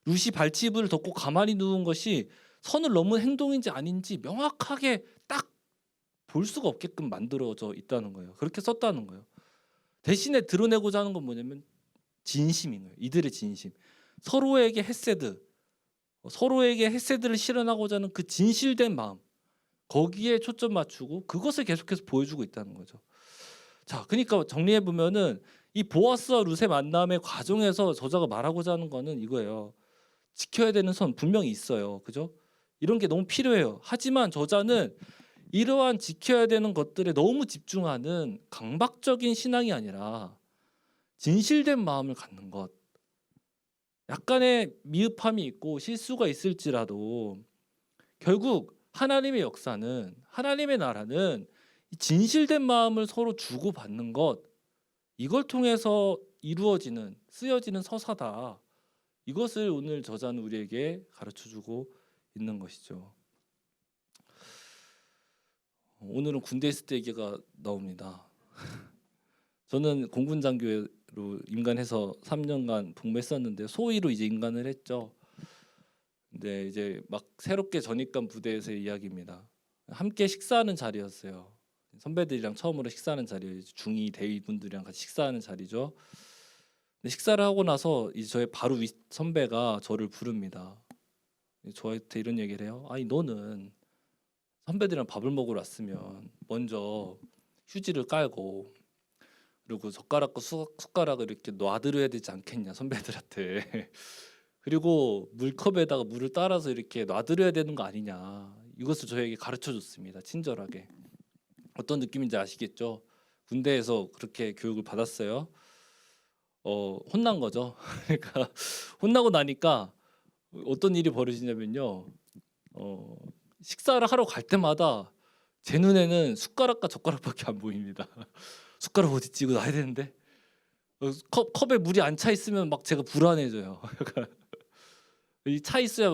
룻이 발치부를 덮고 가만히 누운 것이 선을 넘은 행동인지 아닌지 명확하게 딱 볼 수가 없게끔 만들어져 있다는 거예요. 그렇게 썼다는 거예요. 대신에 드러내고자 하는 건 뭐냐면 진심인 거예요. 이들의 진심. 서로에게 헤세드, 서로에게 헤세드를 실현하고자 하는 그 진실된 마음, 거기에 초점 맞추고 그것을 계속해서 보여주고 있다는 거죠. 자, 그러니까 정리해 보면은 이 보아스와 룻의 만남의 과정에서 저자가 말하고자 하는 거는 이거예요. 지켜야 되는 선 분명히 있어요. 그죠? 이런 게 너무 필요해요. 하지만 저자는 이러한 지켜야 되는 것들에 너무 집중하는 강박적인 신앙이 아니라 진실된 마음을 갖는 것. 약간의 미흡함이 있고 실수가 있을지라도 결국 하나님의 역사는, 하나님의 나라는 이 진실된 마음을 서로 주고받는 것, 이걸 통해서 이루어지는, 쓰여지는 서사다. 이것을 오늘 저자는 우리에게 가르쳐주고 있는 것이죠. 오늘은 군대 있을 때 얘기가 나옵니다. 저는 공군장교로 임관해서 3년간 복무했었는데 소위로 이제 임관을 했죠. 근데 이제 막 새롭게 전입간 부대에서의 이야기입니다. 함께 식사하는 자리였어요. 선배들이랑 처음으로 식사하는 자리예요. 중위 대위분들이랑 같이 식사하는 자리죠. 근데 식사를 하고 나서 이제 저의 바로 윗 선배가 저를 부릅니다. 저한테 이런 얘기를 해요. 아니 너는 선배들이랑 밥을 먹으러 왔으면 먼저 휴지를 깔고 그리고 젓가락과 숟가락을 이렇게 놔드려야 되지 않겠냐 선배들한테. 그리고 물컵에다가 물을 따라서 이렇게 놔드려야 되는 거 아니냐. 이것을 저에게 가르쳐줬습니다. 친절하게. 어떤 느낌인지 아시겠죠? 군대에서 그렇게 교육을 받았어요. 혼난 거죠. 그러니까 혼나고 나니까 어떤 일이 벌어지냐면요. 식사를 하러 갈 때마다 제 눈에는 숟가락과 젓가락밖에 안 보입니다. 숟가락 어디 찌고 놔야 되는데 컵에 물이 안 차 있으면 막 제가 불안해져요. 이 차 있어야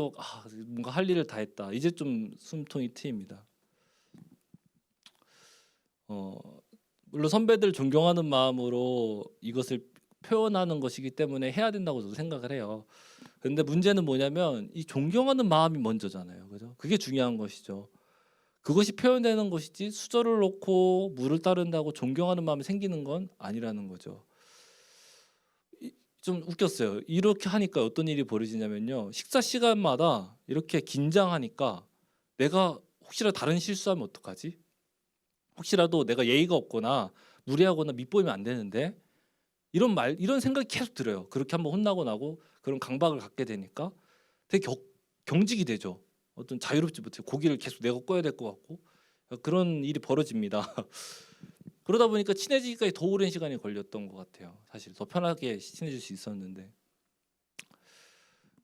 뭔가 할 일을 다 했다. 이제 좀 숨통이 트입니다. 물론 선배들 존경하는 마음으로 이것을 표현하는 것이기 때문에 해야 된다고 저도 생각을 해요. 그런데 문제는 뭐냐면 이 존경하는 마음이 먼저잖아요. 그죠? 그게 중요한 것이죠. 그것이 표현되는 것이지 수저를 놓고 물을 따른다고 존경하는 마음이 생기는 건 아니라는 거죠. 좀 웃겼어요. 이렇게 하니까 어떤 일이 벌어지냐면요. 식사 시간마다 이렇게 긴장하니까 내가 혹시라도 다른 실수하면 어떡하지? 혹시라도 내가 예의가 없거나 무례하거나 밉보이면 안 되는데 이런 생각이 계속 들어요. 그렇게 한번 혼나고 나고 그런 강박을 갖게 되니까 되게 경직이 되죠. 어떤 자유롭지 못해요. 고기를 계속 내가 꺼야 될 것 같고 그런 일이 벌어집니다. 그러다 보니까 친해지기까지 더 오랜 시간이 걸렸던 것 같아요. 사실 더 편하게 친해질 수 있었는데,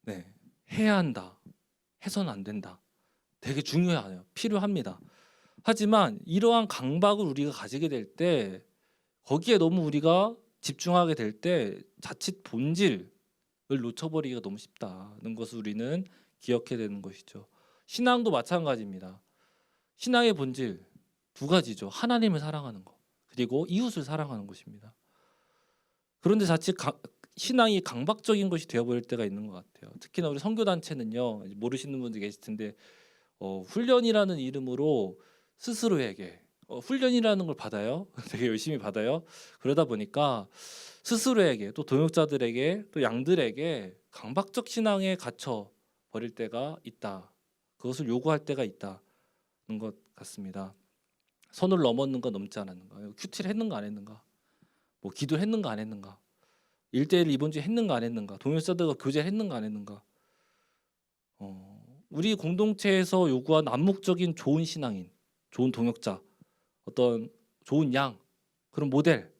네, 해야 한다, 해서는 안 된다. 되게 중요해요. 필요합니다. 하지만 이러한 강박을 우리가 가지게 될 때 거기에 너무 우리가 집중하게 될 때 자칫 본질을 놓쳐버리기가 너무 쉽다는 것을 우리는 기억해야 되는 것이죠. 신앙도 마찬가지입니다. 신앙의 본질 두 가지죠. 하나님을 사랑하는 것 그리고 이웃을 사랑하는 것입니다. 그런데 자칫 신앙이 강박적인 것이 되어버릴 때가 있는 것 같아요. 특히나 우리 선교단체는요. 모르시는 분들 계실 텐데 훈련이라는 이름으로 스스로에게 훈련이라는 걸 받아요. 되게 열심히 받아요. 그러다 보니까 스스로에게 또 동역자들에게 또 양들에게 강박적 신앙에 갇혀 버릴 때가 있다. 그것을 요구할 때가 있다는 것 같습니다. 선을 넘었는가 넘지 않았는가, 큐티를 했는가 안 했는가, 뭐 기도를 했는가 안 했는가, 1대1 이번 주에 했는가 안 했는가, 동역자들과 교제를 했는가 안 했는가. 우리 공동체에서 요구한 암묵적인 좋은 신앙인, 좋은 동역자, 어떤 좋은 양, 그런 모델,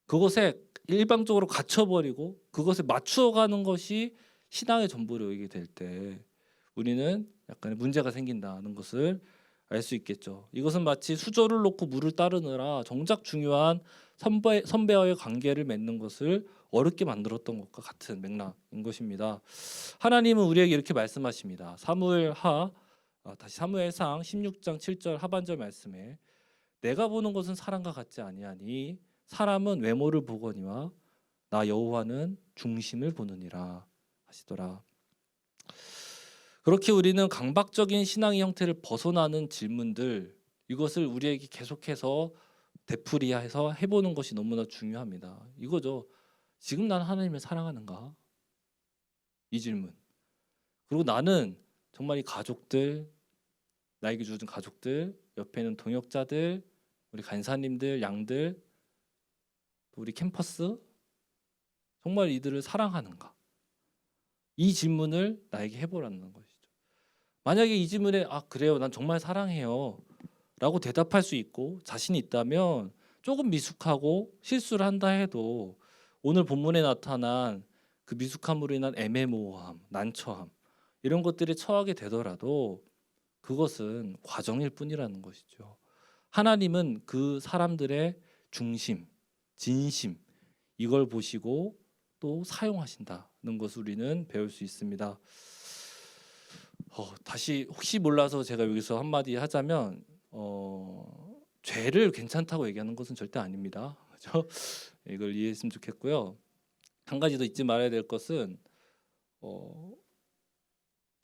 그것에 일방적으로 갇혀버리고 그것에 맞추어가는 것이 신앙의 전부로 여기게 될 때 우리는 약간의 문제가 생긴다는 것을 알 수 있겠죠. 이것은 마치 수저를 놓고 물을 따르느라 정작 중요한 선배와의 관계를 맺는 것을 어렵게 만들었던 것과 같은 맥락인 것입니다. 하나님은 우리에게 이렇게 말씀하십니다. 사무엘상 16장 7절 하반절 말씀에 내가 보는 것은 사람과 같지 아니하니 사람은 외모를 보거니와 나 여호와는 중심을 보느니라 하시더라. 그렇게 우리는 강박적인 신앙의 형태를 벗어나는 질문들, 이것을 우리에게 계속해서 되풀이해서 해보는 것이 너무나 중요합니다. 이거죠. 지금 난 하나님을 사랑하는가? 이 질문. 그리고 나는 정말 이 가족들, 나에게 주어진 가족들, 옆에 있는 동역자들, 우리 간사님들, 양들, 또 우리 캠퍼스, 정말 이들을 사랑하는가? 이 질문을 나에게 해보라는 것이죠. 만약에 이 질문에 그래요, 난 정말 사랑해요 라고 대답할 수 있고 자신이 있다면 조금 미숙하고 실수를 한다 해도 오늘 본문에 나타난 그 미숙함으로 인한 애매모호함, 난처함 이런 것들에 처하게 되더라도 그것은 과정일 뿐이라는 것이죠. 하나님은 그 사람들의 중심, 진심 이걸 보시고 또 사용하신다는 것을 우리는 배울 수 있습니다. 다시 혹시 몰라서 제가 여기서 한마디 하자면 죄를 괜찮다고 얘기하는 것은 절대 아닙니다. 그렇죠? 이걸 이해했으면 좋겠고요. 한 가지 더 잊지 말아야 될 것은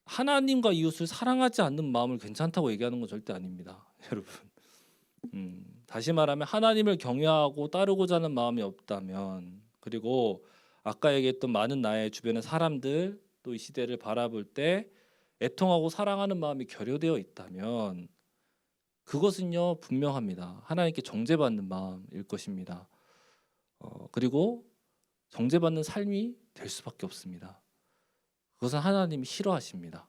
하나님과 이웃을 사랑하지 않는 마음을 괜찮다고 얘기하는 건 절대 아닙니다. 여러분. 다시 말하면 하나님을 경외하고 따르고자 하는 마음이 없다면, 그리고 아까 얘기했던 많은 나의 주변의 사람들 또 이 시대를 바라볼 때 애통하고 사랑하는 마음이 결여되어 있다면 그것은요 분명합니다. 하나님께 정죄받는 마음일 것입니다. 그리고 정죄받는 삶이 될 수밖에 없습니다. 그것은 하나님이 싫어하십니다.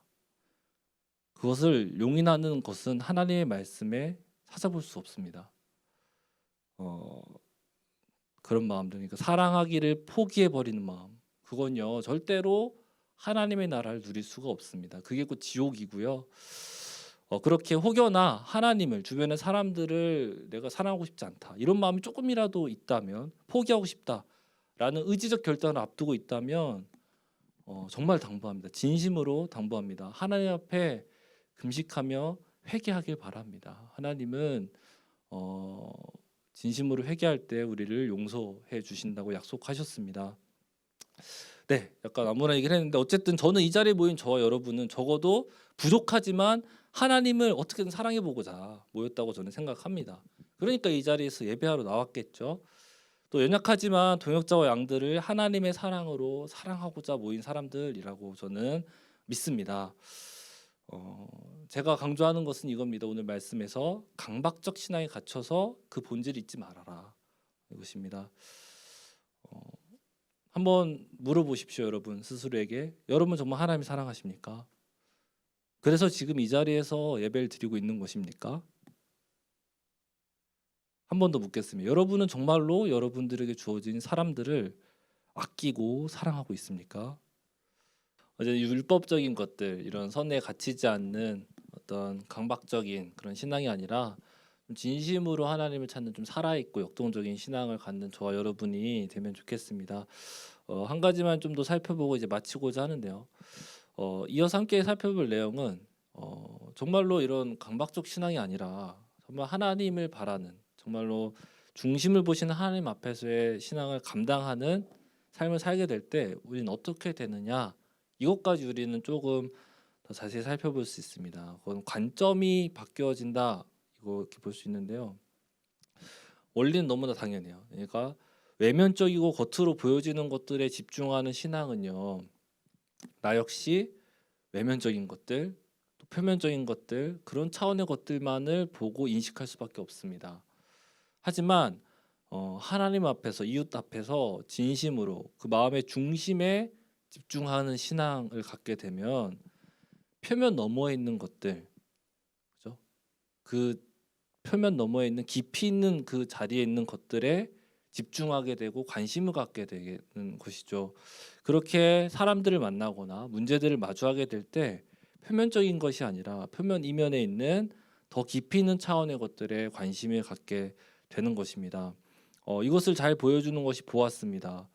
그것을 용인하는 것은 하나님의 말씀에 찾아볼 수 없습니다. 그런 마음들, 그러니까 사랑하기를 포기해 버리는 마음, 그건요 절대로 하나님의 나라를 누릴 수가 없습니다. 그게 곧 지옥이고요. 그렇게 혹여나 하나님을, 주변의 사람들을 내가 사랑하고 싶지 않다 이런 마음이 조금이라도 있다면, 포기하고 싶다라는 의지적 결단을 앞두고 있다면 정말 당부합니다. 진심으로 당부합니다. 하나님 앞에 금식하며 회개하길 바랍니다. 하나님은 진심으로 회개할 때 우리를 용서해 주신다고 약속하셨습니다. 네, 약간 아무나 얘기를 했는데 어쨌든 저는 이 자리에 모인 저와 여러분은 적어도 부족하지만 하나님을 어떻게든 사랑해 보고자 모였다고 저는 생각합니다. 그러니까 이 자리에서 예배하러 나왔겠죠. 또 연약하지만 동역자와 양들을 하나님의 사랑으로 사랑하고자 모인 사람들이라고 저는 믿습니다. 제가 강조하는 것은 이겁니다. 오늘 말씀에서 강박적 신앙에 갇혀서 그 본질을 잊지 말아라 이것입니다. 한번 물어보십시오, 여러분 스스로에게. 여러분 정말 하나님 사랑하십니까? 그래서 지금 이 자리에서 예배를 드리고 있는 것입니까? 한 번 더 묻겠습니다. 여러분은 정말로 여러분들에게 주어진 사람들을 아끼고 사랑하고 있습니까? 어제 율법적인 것들, 이런 선에 갇히지 않는 어떤 강박적인 그런 신앙이 아니라 좀 진심으로 하나님을 찾는 좀 살아있고 역동적인 신앙을 갖는 저와 여러분이 되면 좋겠습니다. 한 가지만 좀 더 살펴보고 이제 마치고자 하는데요. 이어서 함께 살펴볼 내용은 정말로 이런 강박적 신앙이 아니라 정말 하나님을 바라는, 정말로 중심을 보시는 하나님 앞에서의 신앙을 감당하는 삶을 살게 될 때 우리는 어떻게 되느냐, 이것까지 우리는 조금 더 자세히 살펴볼 수 있습니다. 그건 관점이 바뀌어진다, 이거 이렇게 볼 수 있는데요. 원리는 너무나 당연해요. 그러니까 외면적이고 겉으로 보여지는 것들에 집중하는 신앙은요, 나 역시 외면적인 것들, 또 표면적인 것들, 그런 차원의 것들만을 보고 인식할 수밖에 없습니다. 하지만 하나님 앞에서, 이웃 앞에서 진심으로 그 마음의 중심에 집중하는 신앙을 갖게 되면 표면 너머에 있는 것들, 그죠? 그 표면 너머에 있는 깊이 있는 그 자리에 있는 것들에 집중하게 되고 관심을 갖게 되는 것이죠. 그렇게 사람들을 만나거나 문제들을 마주하게 될 때 표면적인 것이 아니라 표면 이면에 있는 더 깊이 있는 차원의 것들에 관심을 갖게 되는 것입니다. 이것을 잘 보여주는 것이 보아스입니다.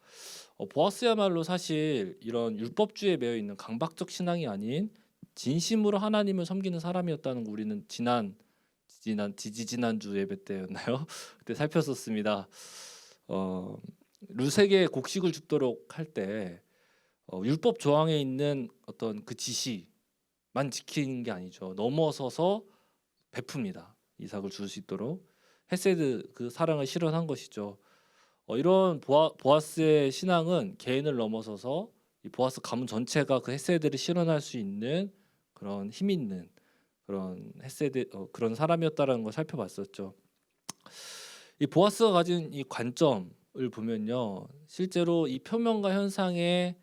보아스야말로 사실 이런 율법주의에 매여 있는 강박적 신앙이 아닌 진심으로 하나님을 섬기는 사람이었다는 거 우리는 지지난주 예배 때였나요? 그때 살폈었습니다. 룻에게 곡식을 줍도록 할 때 율법 조항에 있는 어떤 그 지시만 지키는 게 아니죠. 넘어서서 베풉니다. 이삭을 줄 수 있도록 헤세드, 그 사랑을 실현한 것이죠. 이런 보아스의 신앙은 개인을 넘어서서 이 보아스 가문 전체가 그 헤세드를 실현할 수 있는 그런 힘 있는 그런 헤세드 그런 사람이었다라는 걸 살펴봤었죠. 이 보아스가 가진 이 관점을 보면요, 실제로 이 표면과 현상에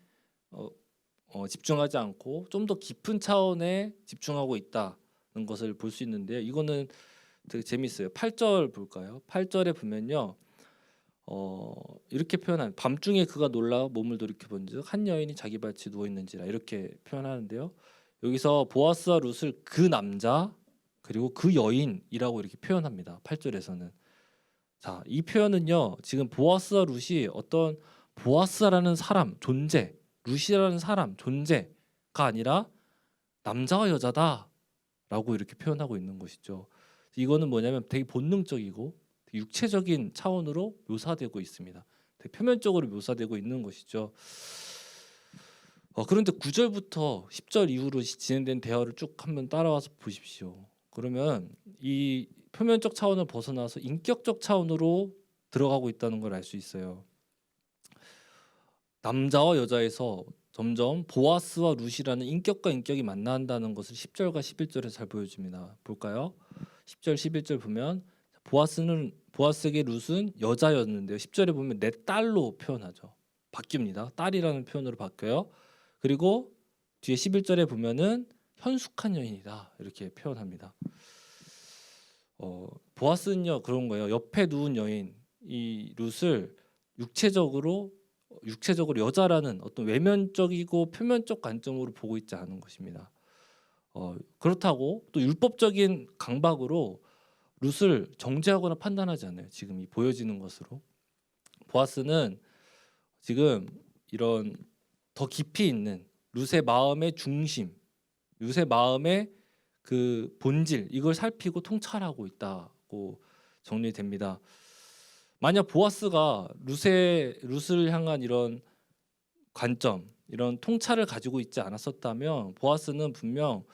집중하지 않고 좀 더 깊은 차원에 집중하고 있다는 것을 볼 수 있는데요. 이거는 되게 재밌어요. 8절 볼까요? 8절에 보면요, 이렇게 표현한 밤중에 그가 놀라 몸을 돌이켜본즉 한 여인이 자기 밭에 누워 있는지라 이렇게 표현하는데요. 여기서 보아스와 룻을 그 남자 그리고 그 여인이라고 이렇게 표현합니다. 8절에서는. 자, 이 표현은요, 지금 보아스와 룻이 어떤 보아스라는 사람 존재, 룻이라는 사람 존재가 아니라 남자와 여자다라고 이렇게 표현하고 있는 것이죠. 이거는 뭐냐면 되게 본능적이고 되게 육체적인 차원으로 묘사되고 있습니다. 되게 표면적으로 묘사되고 있는 것이죠. 그런데 9절부터 10절 이후로 진행된 대화를 쭉 한번 따라와서 보십시오. 그러면 이 표면적 차원을 벗어나서 인격적 차원으로 들어가고 있다는 걸 알 수 있어요. 남자와 여자에서 점점 보아스와 룻이라는 인격과 인격이 만난다는 것을 10절과 11절에 잘 보여줍니다. 볼까요? 10절 11절 보면 보아스에게 룻은 여자였는데요. 10절에 보면 내 딸로 표현하죠. 바뀝니다. 딸이라는 표현으로 바뀌어요. 그리고 뒤에 11절에 보면은 현숙한 여인이다 이렇게 표현합니다. 보아스는요 그런 거예요. 옆에 누운 여인 이 룻을 육체적으로 여자라는 어떤 외면적이고 표면적 관점으로 보고 있지 않은 것입니다. 그렇다고 또 율법적인 강박으로 룻을 정죄하거나 판단하지 않아요. 지금 이 보여지는 것으로 보아스는 지금 이런 더 깊이 있는 룻의 마음의 중심, 룻의 마음의 그 본질 이걸 살피고 통찰하고 있다고 정리됩니다. 만약 보아스가 룻을 향한 이런 관점, 이런 통찰을 가지고 있지 않았었다면 보아스는 분명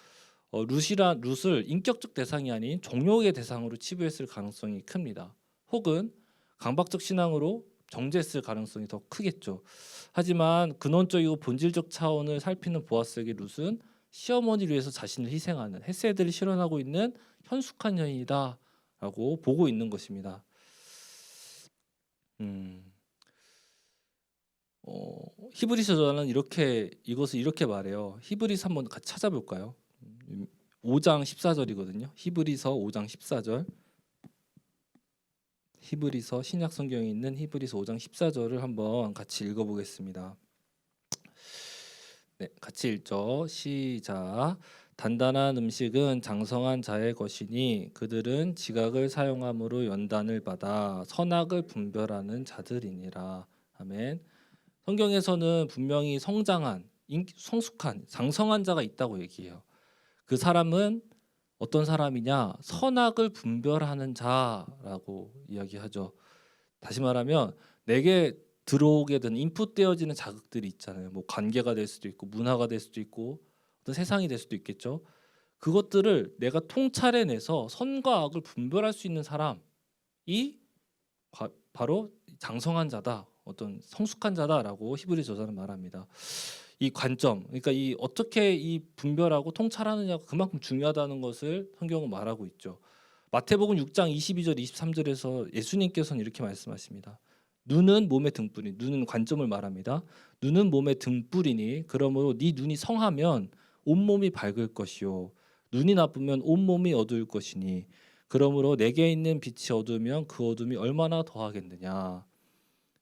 룻을 인격적 대상이 아닌 종욕의 대상으로 치부했을 가능성이 큽니다. 혹은 강박적 신앙으로 정죄했을 가능성이 더 크겠죠. 하지만 근원적이고 본질적 차원을 살피는 보아스에게 룻은 시어머니를 위해서 자신을 희생하는 헤세드를 실현하고 있는 현숙한 여인이다라고 보고 있는 것입니다. 히브리서는 이것을 이렇게 말해요. 히브리서 한번 같이 찾아볼까요? 5장 14절이거든요. 히브리서 5장 14절. 히브리서 신약 성경에 있는 히브리서 5장 14절을 한번 같이 읽어보겠습니다. 네, 같이 읽죠. 시작. 단단한 음식은 장성한 자의 것이니 그들은 지각을 사용함으로 연단을 받아 선악을 분별하는 자들이니라. 아멘. 성경에서는 분명히 성숙한, 장성한 자가 있다고 얘기해요. 그 사람은 어떤 사람이냐? 선악을 분별하는 자라고 이야기하죠. 다시 말하면 내게 들어오게 되는 인풋되어지는 자극들이 있잖아요. 뭐 관계가 될 수도 있고 문화가 될 수도 있고 어떤 세상이 될 수도 있겠죠. 그것들을 내가 통찰해내서 선과 악을 분별할 수 있는 사람이 바로 장성한 자다, 어떤 성숙한 자다라고 히브리 저자는 말합니다. 이 관점, 그러니까 이 어떻게 이 분별하고 통찰하느냐가 그만큼 중요하다는 것을 성경은 말하고 있죠. 마태복음 6장 22절 23절에서 예수님께서는 이렇게 말씀하십니다. 눈은 몸의 등불이, 눈은 관점을 말합니다. 눈은 몸의 등불이니 그러므로 네 눈이 성하면 온몸이 밝을 것이요 눈이 나쁘면 온몸이 어두울 것이니 그러므로 내게 있는 빛이 어두우면 그 어둠이 얼마나 더하겠느냐.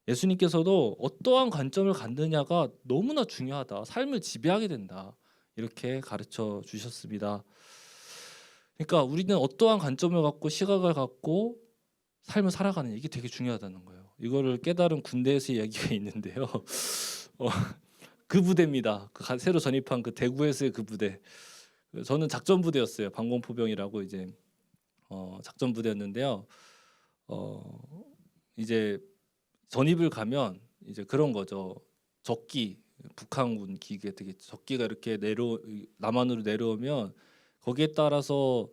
예수님께서도 어떠한 관점을 갖느냐가 너무나 중요하다. 삶을 지배하게 된다. 이렇게 가르쳐 주셨습니다. 그러니까 우리는 어떠한 관점을 갖고 시각을 갖고 삶을 살아가는 이게 되게 중요하다는 거예요. 이거를 깨달은 군대에서 이야기가 있는데요. 그 부대입니다. 새로 전입한 그 대구에서의 그 부대. 저는 작전 부대였어요. 방공포병이라고 이제 작전 부대였는데요. 이제 전입을 가면 이제 그런 거죠. 적기, 북한군 기계 되게 적기가 이렇게 남한으로 내려오면 거기에 따라서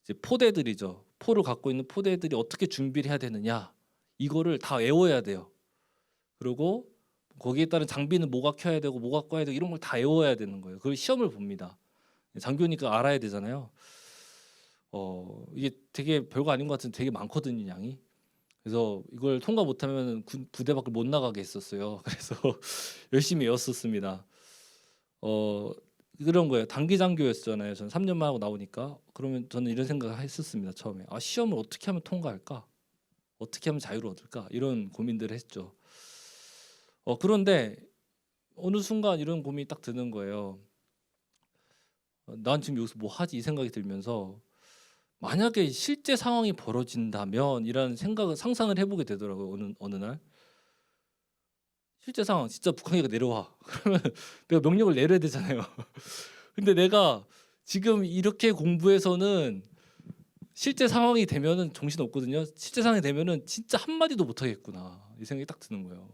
이제 포대들이죠. 포를 갖고 있는 포대들이 어떻게 준비를 해야 되느냐. 이거를 다 외워야 돼요. 그리고 거기에 따른 장비는 뭐가 켜야 되고 뭐가 꺼야 되고 이런 걸 다 외워야 되는 거예요. 그걸 시험을 봅니다. 장교니까 알아야 되잖아요. 이게 되게 별거 아닌 것 같은데 되게 많거든요, 양이. 그래서 이걸 통과 못하면 부대 밖을 못 나가게 했었어요. 그래서 열심히 외웠었습니다. 그런 거예요. 단기 장교였잖아요. 저는 3년만 하고 나오니까. 그러면 저는 이런 생각을 했었습니다. 처음에. 시험을 어떻게 하면 통과할까? 어떻게 하면 자유를 얻을까? 이런 고민들을 했죠. 그런데 어느 순간 이런 고민이 딱 드는 거예요. 난 지금 여기서 뭐 하지? 이 생각이 들면서 만약에 실제 상황이 벌어진다면 이라는 생각을 상상을 해보게 되더라고요. 어느 날 실제 상황 진짜 북한이가 내려와 그러면 내가 명령을 내려야 되잖아요. 근데 내가 지금 이렇게 공부해서는 실제 상황이 되면은 정신 없거든요. 실제 상황이 되면은 진짜 한마디도 못 하겠구나 이 생각이 딱 드는 거예요.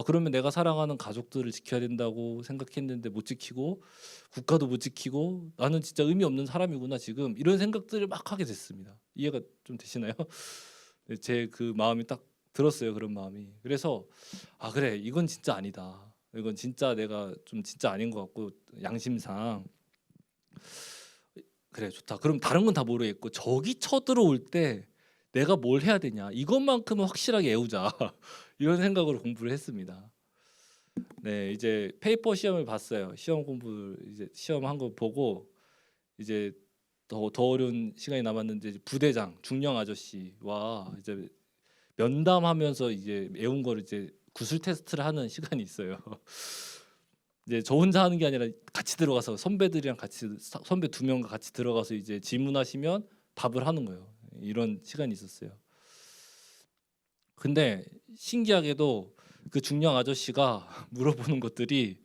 그러면 내가 사랑하는 가족들을 지켜야 된다고 생각했는데 못 지키고 국가도 못 지키고 나는 진짜 의미 없는 사람이구나 지금 이런 생각들을 막 하게 됐습니다. 이해가 좀 되시나요? 제 그 마음이 딱 들었어요. 그런 마음이. 그래서 그래 이건 진짜 아니다. 이건 진짜 내가 좀 진짜 아닌 것 같고 양심상 그래 좋다. 그럼 다른 건 다 모르겠고 적이 쳐들어올 때 내가 뭘 해야 되냐 이것만큼은 확실하게 외우자 이런 생각으로 공부를 했습니다. 네, 이제 페이퍼 시험을 봤어요. 시험 공부 이제 시험 한 거 보고 이제 더 어려운 시간이 남았는데 이제 부대장 중령 아저씨와 이제 면담하면서 이제 외운 거를 이제 구술 테스트를 하는 시간이 있어요. 이제 저 혼자 하는 게 아니라 같이 들어가서 선배들이랑 같이 선배 2명과 같이 들어가서 이제 질문하시면 답을 하는 거예요. 이런 시간이 있었어요. 근데 신기하게도 그 중령 아저씨가 물어보는 것들이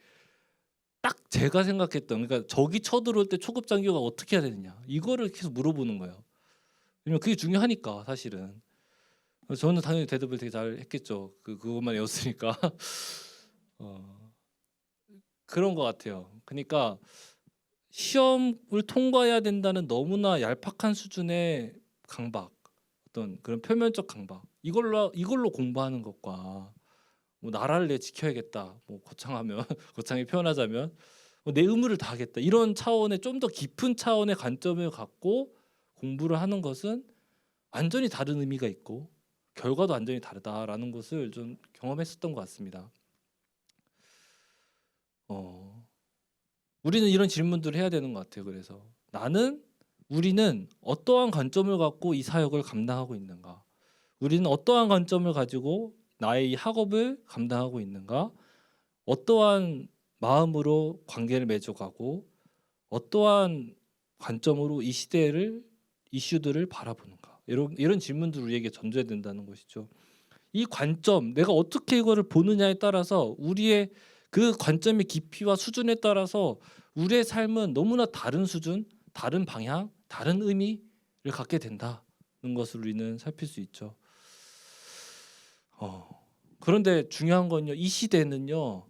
딱 제가 생각했던 그러니까 적이 쳐들어올 때 초급 장교가 어떻게 해야 되느냐 이거를 계속 물어보는 거예요. 왜냐면 그게 중요하니까 사실은. 저는 당연히 대답을 되게 잘 했겠죠. 그것만 외웠으니까. 그런 것 같아요. 그러니까 시험을 통과해야 된다는 너무나 얄팍한 수준의 강박, 어떤 그런 표면적 강박 이걸로 공부하는 것과 뭐 나라를 내 지켜야겠다, 뭐 거창하면 거창하게 표현하자면 내 의무를 다하겠다 이런 차원의 좀 더 깊은 차원의 관점을 갖고 공부를 하는 것은 완전히 다른 의미가 있고 결과도 완전히 다르다라는 것을 좀 경험했었던 것 같습니다. 우리는 이런 질문들을 해야 되는 것 같아요. 그래서 우리는 어떠한 관점을 갖고 이 사역을 감당하고 있는가? 우리는 어떠한 관점을 가지고 나의 이 학업을 감당하고 있는가? 어떠한 마음으로 관계를 맺어가고 어떠한 관점으로 이 시대를 이슈들을 바라보는가? 이런 질문들을 우리에게 던져야 된다는 것이죠. 이 관점, 내가 어떻게 이거를 보느냐에 따라서 우리의 그 관점의 깊이와 수준에 따라서 우리의 삶은 너무나 다른 수준, 다른 방향, 다른 의미를 갖게 된다는 것을 우리는 살필 수 있죠. 그런데 중요한 건요, 이 시대는요,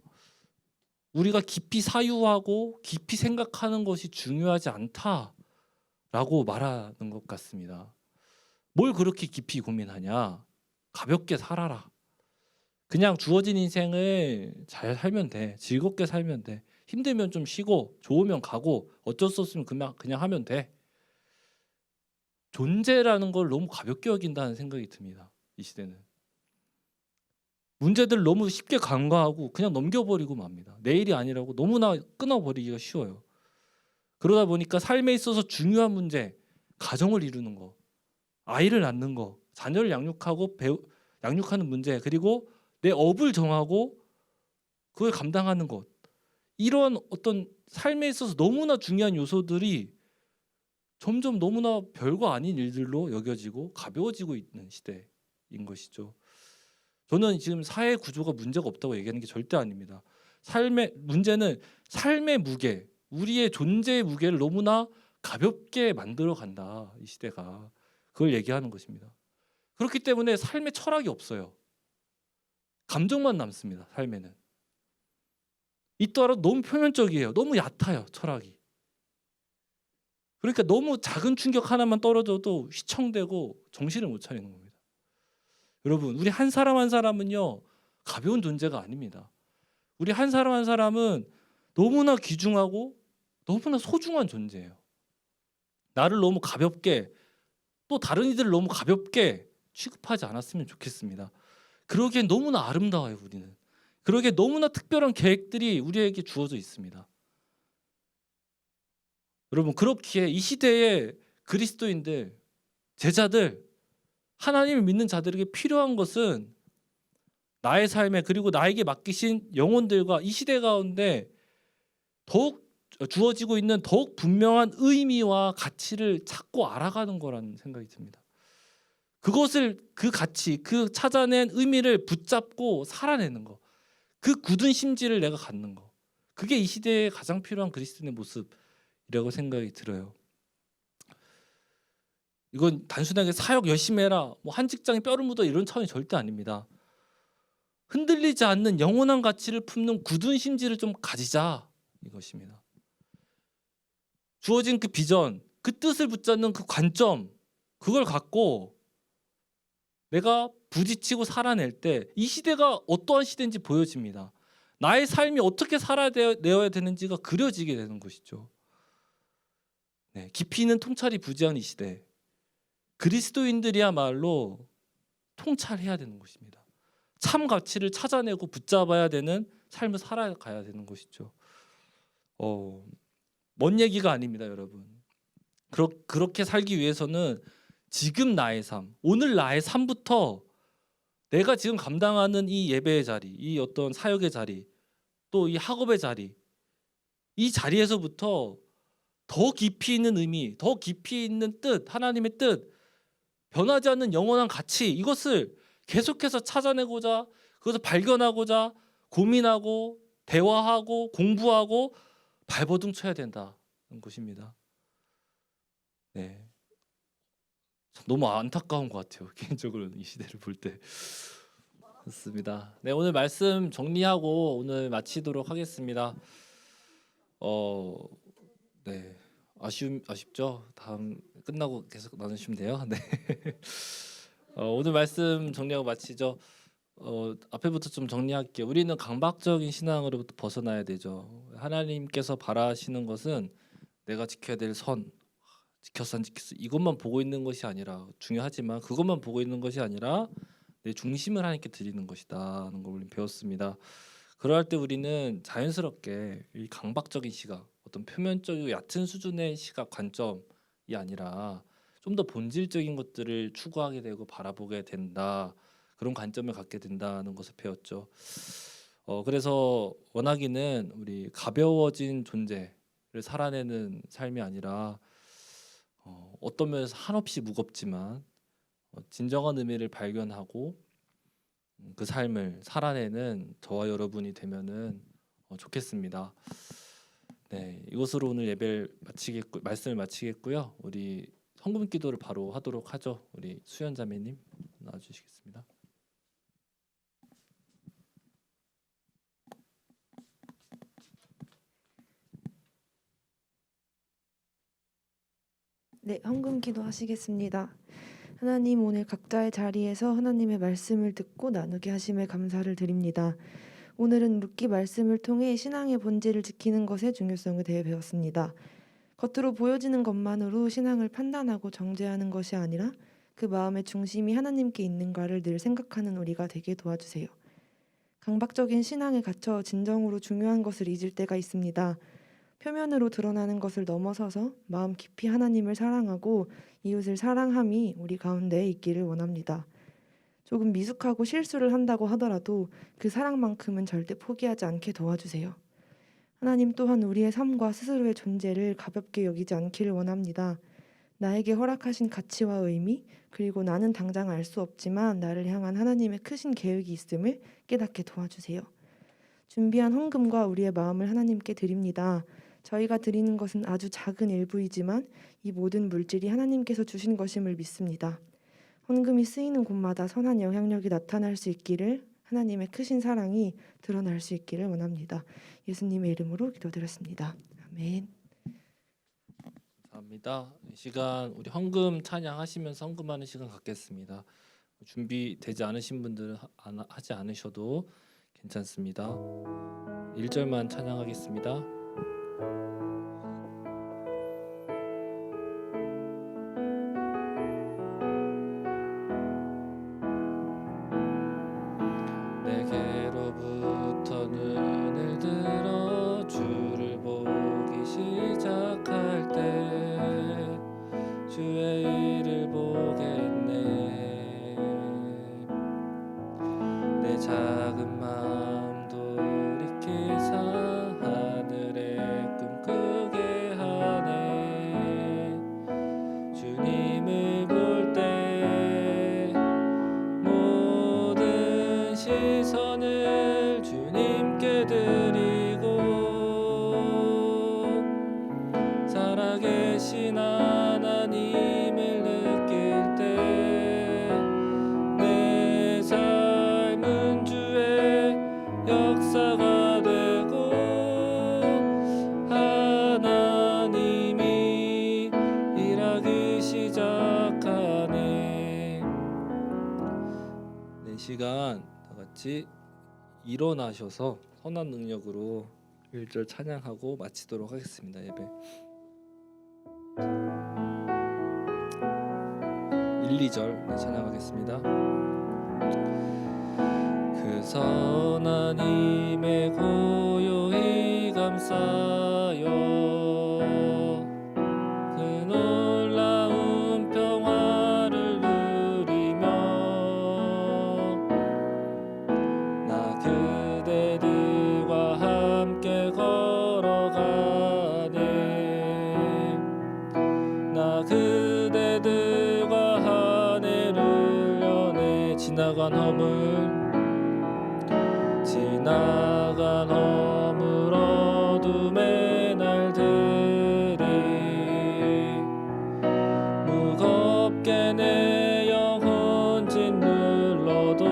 우리가 깊이 사유하고 깊이 생각하는 것이 중요하지 않다라고 말하는 것 같습니다. 뭘 그렇게 깊이 고민하냐? 가볍게 살아라. 그냥 주어진 인생을 잘 살면 돼. 즐겁게 살면 돼. 힘들면 좀 쉬고 좋으면 가고 어쩔 수 없으면 그냥 하면 돼. 존재라는 걸 너무 가볍게 여긴다는 생각이 듭니다. 이 시대는. 문제들 너무 쉽게 간과하고 그냥 넘겨버리고 맙니다. 내일이 아니라고 너무나 끊어버리기가 쉬워요. 그러다 보니까 삶에 있어서 중요한 문제, 가정을 이루는 거, 아이를 낳는 거, 자녀를 양육하고 양육하는 문제, 그리고 내 업을 정하고 그걸 감당하는 것, 이런 어떤 삶에 있어서 너무나 중요한 요소들이 점점 너무나 별거 아닌 일들로 여겨지고 가벼워지고 있는 시대인 것이죠. 저는 지금 사회 구조가 문제가 없다고 얘기하는 게 절대 아닙니다. 문제는 삶의 무게, 우리의 존재의 무게를 너무나 가볍게 만들어 간다. 이 시대가. 그걸 얘기하는 것입니다. 그렇기 때문에 삶에 철학이 없어요. 감정만 남습니다. 삶에는. 있더라도 너무 표면적이에요. 너무 얕아요. 철학이. 그러니까 너무 작은 충격 하나만 떨어져도 휘청대고 정신을 못 차리는 겁니다. 여러분, 우리 한 사람 한 사람은요 가벼운 존재가 아닙니다. 우리 한 사람 한 사람은 너무나 귀중하고 너무나 소중한 존재예요. 나를 너무 가볍게, 또 다른 이들을 너무 가볍게 취급하지 않았으면 좋겠습니다. 그러기엔 너무나 아름다워요. 우리는 그러기에 너무나 특별한 계획들이 우리에게 주어져 있습니다. 여러분, 그렇기에 이 시대의 그리스도인들, 제자들, 하나님을 믿는 자들에게 필요한 것은 나의 삶에, 그리고 나에게 맡기신 영혼들과 이 시대 가운데 더욱 주어지고 있는 더욱 분명한 의미와 가치를 찾고 알아가는 거라는 생각이 듭니다. 그것을, 그 가치, 그 찾아낸 의미를 붙잡고 살아내는 거, 그 굳은 심지를 내가 갖는 거, 그게 이 시대에 가장 필요한 그리스도인의 모습이라고 생각이 들어요. 이건 단순하게 사역 열심히 해라, 뭐 한 직장에 뼈를 묻어 이런 차원이 절대 아닙니다. 흔들리지 않는 영원한 가치를 품는 굳은 심지를 좀 가지자, 이것입니다. 주어진 그 비전, 그 뜻을 붙잡는 그 관점, 그걸 갖고 내가 부딪히고 살아낼 때 이 시대가 어떠한 시대인지 보여집니다. 나의 삶이 어떻게 살아내어야 되는지가 그려지게 되는 것이죠. 네, 깊이 있는 통찰이 부재한 이 시대, 그리스도인들이야말로 통찰해야 되는 것입니다. 참 가치를 찾아내고 붙잡아야 되는 삶을 살아가야 되는 것이죠. 먼 얘기가 아닙니다, 여러분. 그렇게 살기 위해서는 지금 나의 삶, 오늘 나의 삶부터 내가 지금 감당하는 이 예배의 자리, 이 어떤 사역의 자리, 또 이 학업의 자리, 이 자리에서부터 더 깊이 있는 의미, 더 깊이 있는 뜻, 하나님의 뜻, 변하지 않는 영원한 가치, 이것을 계속해서 찾아내고자, 그것을 발견하고자 고민하고 대화하고 공부하고 발버둥 쳐야 된다는 것입니다. 네, 너무 안타까운 것 같아요. 개인적으로는 이 시대를 볼 때. 그렇습니다. 네, 오늘 말씀 정리하고 오늘 마치도록 하겠습니다. 네, 아쉽죠? 다음 끝나고 계속 나누시면 돼요. 네. 오늘 말씀 정리하고 마치죠. 앞에부터 좀 정리할게요. 우리는 강박적인 신앙으로부터 벗어나야 되죠. 하나님께서 바라시는 것은 내가 지켜야 될 선, 지켰어 안 지켰어, 이것만 보고 있는 것이 아니라, 중요하지만 그것만 보고 있는 것이 아니라 내 중심을 하나님께 드리는 것이다는 걸 우리는 배웠습니다. 그럴 때 우리는 자연스럽게 이 강박적인 시각, 어떤 표면적이고 얕은 수준의 시각 관점이 아니라 좀 더 본질적인 것들을 추구하게 되고 바라보게 된다, 그런 관점을 갖게 된다는 것을 배웠죠. 그래서 원하기는 우리 가벼워진 존재를 살아내는 삶이 아니라 어떤 면에서 한없이 무겁지만 진정한 의미를 발견하고 그 삶을 살아내는 저와 여러분이 되면은 좋겠습니다. 네, 이것으로 오늘 예배를 말씀을 마치겠고요. 우리 헌금 기도를 바로 하도록 하죠. 우리 수연 자매님 나와주시겠습니다. 네, 헌금 기도하시겠습니다. 하나님, 오늘 각자의 자리에서 하나님의 말씀을 듣고 나누게 하심에 감사를 드립니다. 오늘은 묻기 말씀을 통해 신앙의 본질을 지키는 것의 중요성에 대해 배웠습니다. 겉으로 보여지는 것만으로 신앙을 판단하고 정죄하는 것이 아니라 그 마음의 중심이 하나님께 있는가를 늘 생각하는 우리가 되게 도와주세요. 강박적인 신앙에 갇혀 진정으로 중요한 것을 잊을 때가 있습니다. 표면으로 드러나는 것을 넘어서서 마음 깊이 하나님을 사랑하고 이웃을 사랑함이 우리 가운데 있기를 원합니다. 조금 미숙하고 실수를 한다고 하더라도 그 사랑만큼은 절대 포기하지 않게 도와주세요. 하나님 또한 우리의 삶과 스스로의 존재를 가볍게 여기지 않기를 원합니다. 나에게 허락하신 가치와 의미, 그리고 나는 당장 알 수 없지만 나를 향한 하나님의 크신 계획이 있음을 깨닫게 도와주세요. 준비한 헌금과 우리의 마음을 하나님께 드립니다. 저희가 드리는 것은 아주 작은 일부이지만 이 모든 물질이 하나님께서 주신 것임을 믿습니다. 헌금이 쓰이는 곳마다 선한 영향력이 나타날 수 있기를, 하나님의 크신 사랑이 드러날 수 있기를 원합니다. 예수님의 이름으로 기도드렸습니다. 아멘. 감사합니다. 이 시간 우리 헌금 찬양하시면서 헌금하는 시간 갖겠습니다. 준비되지 않으신 분들은 하지 않으셔도 괜찮습니다. 1절만 찬양하겠습니다. 내게로부터 눈을 들어 주를 보기 시작할 때 주의 일을 보겠네. 내 작은 마음 돌이키사 하늘의 꿈 꾸게 하네. 주님을 볼 때 모든 시선을 주님께 드리고 살아계신 하나님을 느낄 때 내 삶은 주의 역사가 되고 하나님이 일하기 시작하네. 네, 시간 다 같이 일어나셔서 선한 능력으로 1절 찬양하고 마치도록 하겠습니다. 예배 1, 2절 찬양하겠습니다. 그 선한 힘에 고요히 감싸여 그 놀라운 평화를 누리며 나 그대들과 함께 걸어가네. 나 그대들과 하늘을 여네. 지나간 허물 어둠의 날들이 무겁게 내 영혼 짓눌러도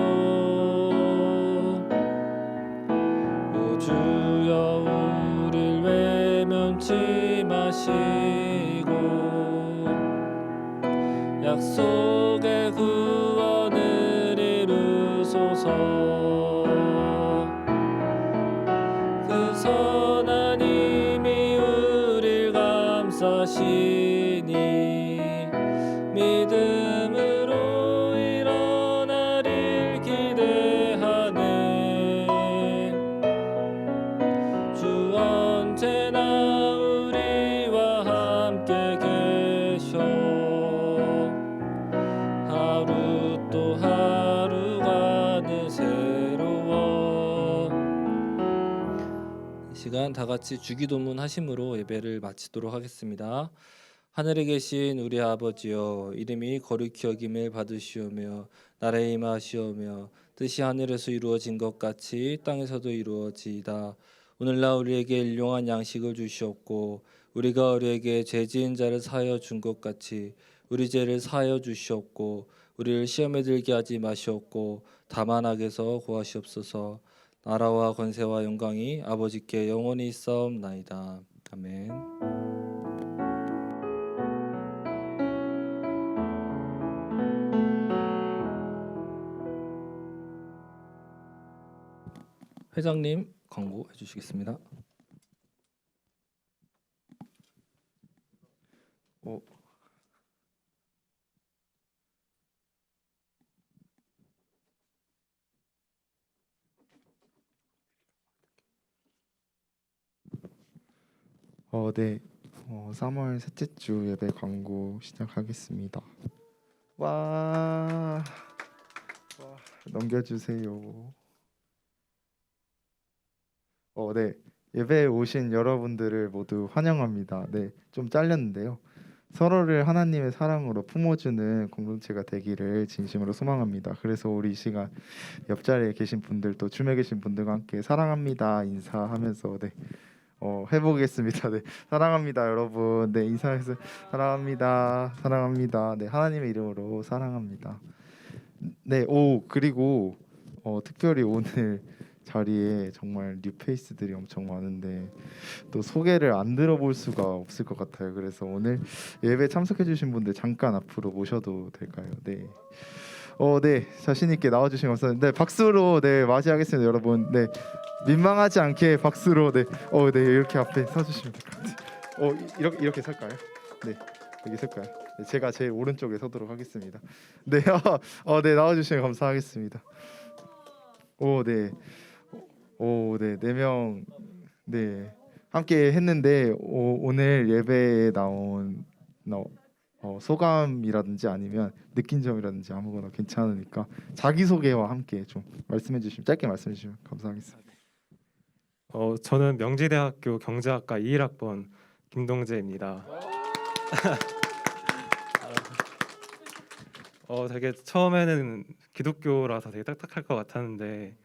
오 주여 우릴 외면치 마시고 약속의 구원을 이루소서. 그 선한 힘이 우릴 감싸시니 믿음으로 일어나릴 기대하네. 주 언제나 우리와 함께 계셔 하루 또 하루가 늘 새로워. 이 시간 다 같이 주기도문 하심으로 예배를 마치도록 하겠습니다. 하늘에 계신 우리 아버지여, 이름이 거룩히 여김을 받으시오며 나라에 임하시오며 뜻이 하늘에서 이루어진 것 같이 땅에서도 이루어지이다. 오늘날 우리에게 일용할 양식을 주시옵고 우리가 우리에게 죄 지은 자를 사하여 준 것 같이 우리 죄를 사하여 주시옵고 우리를 시험에 들게 하지 마시옵고 다만 악에서 구하시옵소서. 나라와 권세와 영광이 아버지께 영원히 있사옵나이다. 아멘. 회장님 광고 해주시겠습니다. 네. 3월 셋째 주 예배 광고 시작하겠습니다. 와, 넘겨주세요. 네. 예배에 오신 여러분들을 모두 환영합니다. 네, 좀 잘렸는데요. 서로를 하나님의 사랑으로 품어주는 공동체가 되기를 진심으로 소망합니다. 그래서 우리 이 시간 옆자리에 계신 분들 또 줌에 계신 분들과 함께 사랑합니다 인사하면서 해보겠습니다. 네, 사랑합니다 여러분. 네, 인사해서 사랑합니다, 사랑합니다. 네, 하나님의 이름으로 사랑합니다. 네, 그리고 특별히 오늘 자리에 정말 뉴페이스들이 엄청 많은데 또 소개를 안 들어볼 수가 없을 것 같아요. 그래서 오늘 예배 참석해주신 분들 잠깐 앞으로 모셔도 될까요? 네. 네, 자신 있게 나와주시면 감사합니다. 네, 박수로 네 맞이하겠습니다, 여러분. 네, 민망하지 않게 박수로 네, 네 이렇게 앞에 서주시면 될 것 같아요. 이렇게 설까요? 네, 여기 설까요? 네, 제가 제일 오른쪽에 서도록 하겠습니다. 네, 네 나와주시면 감사하겠습니다. 네, 네, 4명 네 함께 했는데 오늘 예배에 나온 소감이라든지 아니면 느낀 점이라든지 아무거나 괜찮으니까 자기소개와 함께 좀 짧게 말씀해 주시면 감사하겠습니다. 저는 명지대학교 경제학과 21학번 김동재입니다. 되게 처음에는 기독교라서 되게 딱딱할 것 같았는데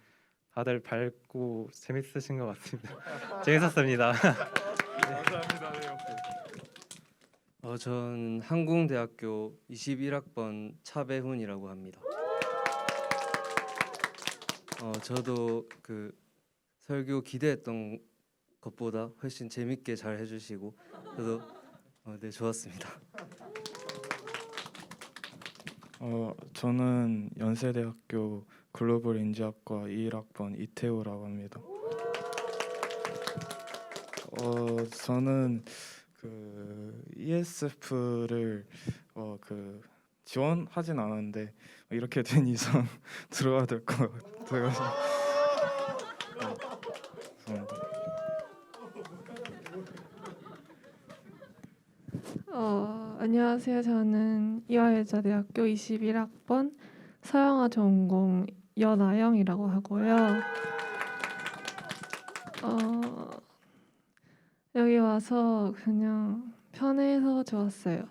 다들 밝고 재밌으신 것 같습니다. 재밌었습니다. 전 항공대학교 21학번 차배훈이라고 합니다. 저도 그 설교 기대했던 것보다 훨씬 재밌게 잘 해주시고 저도 네 좋았습니다. 저는 연세대학교 글로벌 인지학과 21학번 이태우라고 합니다. 저는 그 ESF를 지원하진 않았는데 이렇게 된 이상 들어야 될 것 같아요. 안녕하세요. 저는 이화여자대학교 21학번 서영아 전공 연아영이라고 하고요. 여기 와서 그냥 편해서 좋았어요.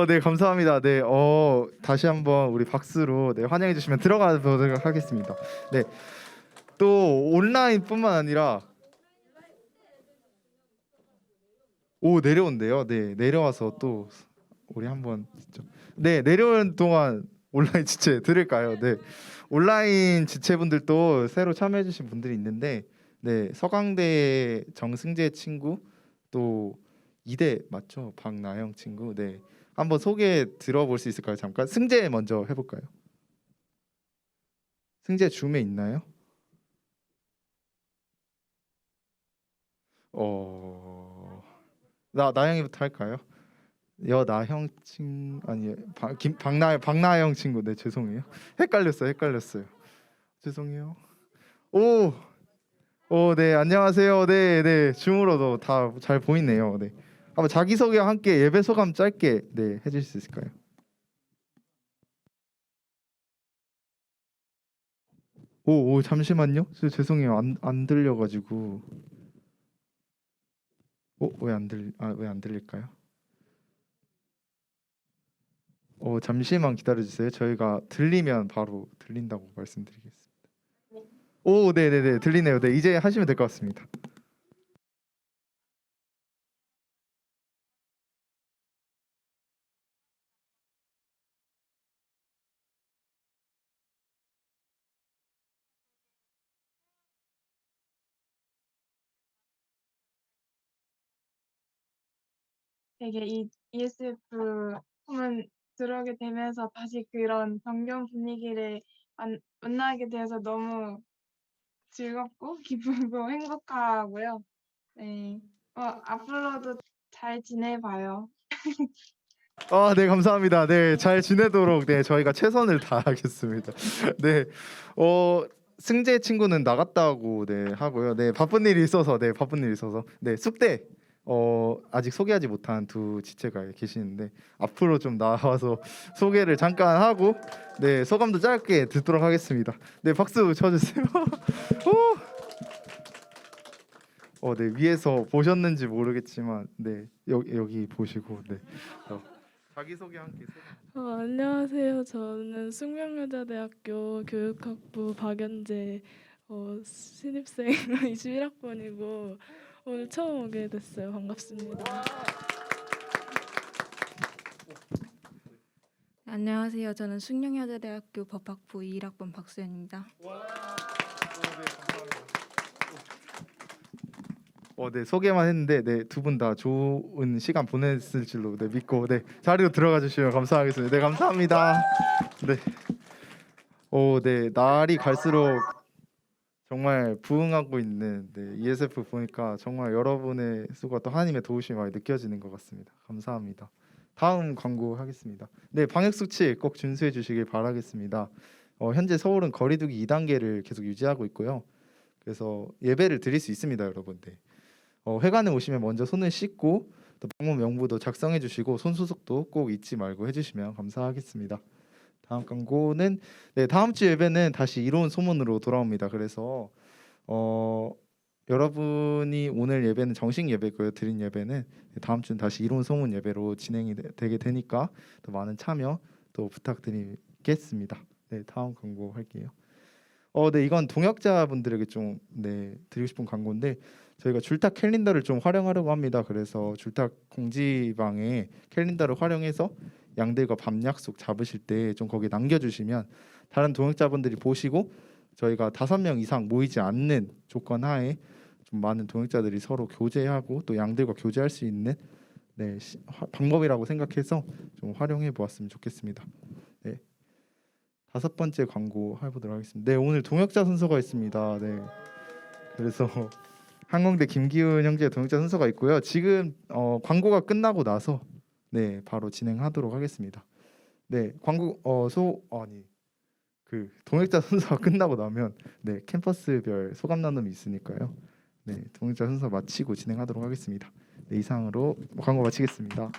네 감사합니다. 네, 다시 한번 우리 박수로 네 환영해 주시면 들어가 보도록 하겠습니다. 네, 또 온라인뿐만 아니라 내려온대요. 네, 내려와서 또 우리 한번 네 내려오는 동안 온라인 지체 들을까요? 네, 온라인 지체분들도 새로 참여해 주신 분들이 있는데 네 서강대 정승재 친구 또 이대 맞죠? 박나영 친구 네. 한번 소개 들어볼 수 있을까요? 잠깐 승재 먼저 해볼까요? 승재 줌에 있나요? 나영이부터 할까요? 여나형 친 아니 박나영 친구 네 죄송해요. 헷갈렸어요. 죄송해요. 네 안녕하세요. 네 줌으로도 다 잘 보이네요. 네. 한번 자기소개와 함께 예배 소감 짧게 네 해주실 수 있을까요? 잠시만요. 죄송해요. 안 들려가지고. 왜 안 들릴까요? 잠시만 기다려주세요. 저희가 들리면 바로 들린다고 말씀드리겠습니다. 네네네 들리네요. 네 이제 하시면 될 것 같습니다. 되게 이 ESF 하면 들어오게 되면서 다시 그런 정겨운 분위기를 만나게 되어서 너무 즐겁고 기쁘고 행복하고요. 네. 앞으로도 잘 지내봐요. 네 감사합니다. 네 잘 지내도록 네 저희가 최선을 다하겠습니다. 네 승재 친구는 나갔다고 네 하고요. 네 바쁜 일이 있어서 네 숙대 아직 소개하지 못한 두 지체가 계시는데 앞으로 좀 나와서 소개를 잠깐 하고 네 소감도 짧게 듣도록 하겠습니다. 네 박수 쳐주세요. 네 위에서 보셨는지 모르겠지만 네 여기 보시고 네 자기소개 함께. 안녕하세요. 저는 숙명여자대학교 교육학부 박연재 신입생 21학번이고 오늘 처음 오게 됐어요. 반갑습니다. 안녕하세요. 저는 숙명여자대학교 법학부 21학번 박수연입니다. 네, 소개만 했는데 네, 두 분 다 좋은 시간 보냈을 줄로 네, 믿고 네, 자리로 들어가 주시면 감사하겠습니다. 네, 감사합니다. 네. 네, 날이 갈수록 정말 부응하고 있는 네, ESF 보니까 정말 여러분의 수고가 또 하나님의 도우심이 많이 느껴지는 것 같습니다. 감사합니다. 다음 광고 하겠습니다. 네, 방역 수칙 꼭 준수해 주시길 바라겠습니다. 현재 서울은 거리두기 2단계를 계속 유지하고 있고요. 그래서 예배를 드릴 수 있습니다, 여러분. 네. 회관에 오시면 먼저 손을 씻고 또 방문 명부도 작성해 주시고 손 소독도 꼭 잊지 말고 해주시면 감사하겠습니다. 다음 광고는 네, 다음 주 예배는 다시 이로운 소문으로 돌아옵니다. 그래서 여러분이 오늘 예배는 정식 예배고요. 드린 예배는 다음 주는 다시 이로운 소문 예배로 진행이 되게 되니까 또 많은 참여 또 부탁드리겠습니다. 네, 다음 광고 할게요. 네, 이건 동역자분들에게 좀 네, 드리고 싶은 광고인데 저희가 줄탁 캘린더를 좀 활용하려고 합니다. 그래서 줄탁 공지방에 캘린더를 활용해서 양들과 밤 약속 잡으실 때 좀 거기 남겨주시면 다른 동역자분들이 보시고 저희가 5명 이상 모이지 않는 조건 하에 좀 많은 동역자들이 서로 교제하고 또 양들과 교제할 수 있는 네, 방법이라고 생각해서 좀 활용해 보았으면 좋겠습니다. 네. 5번째 광고 해보도록 하겠습니다. 네, 오늘 동역자 순서가 있습니다. 네, 그래서 항공대 김기훈 형제 동역자 순서가 있고요. 지금 광고가 끝나고 나서 네, 바로 진행하도록 하겠습니다. 네, 광고 그 동역자 순서가 끝나고 나면 네, 캠퍼스별 소감 나눔이 있으니까요. 네, 동역자 순서 마치고 진행하도록 하겠습니다. 네, 이상으로 광고 마치겠습니다.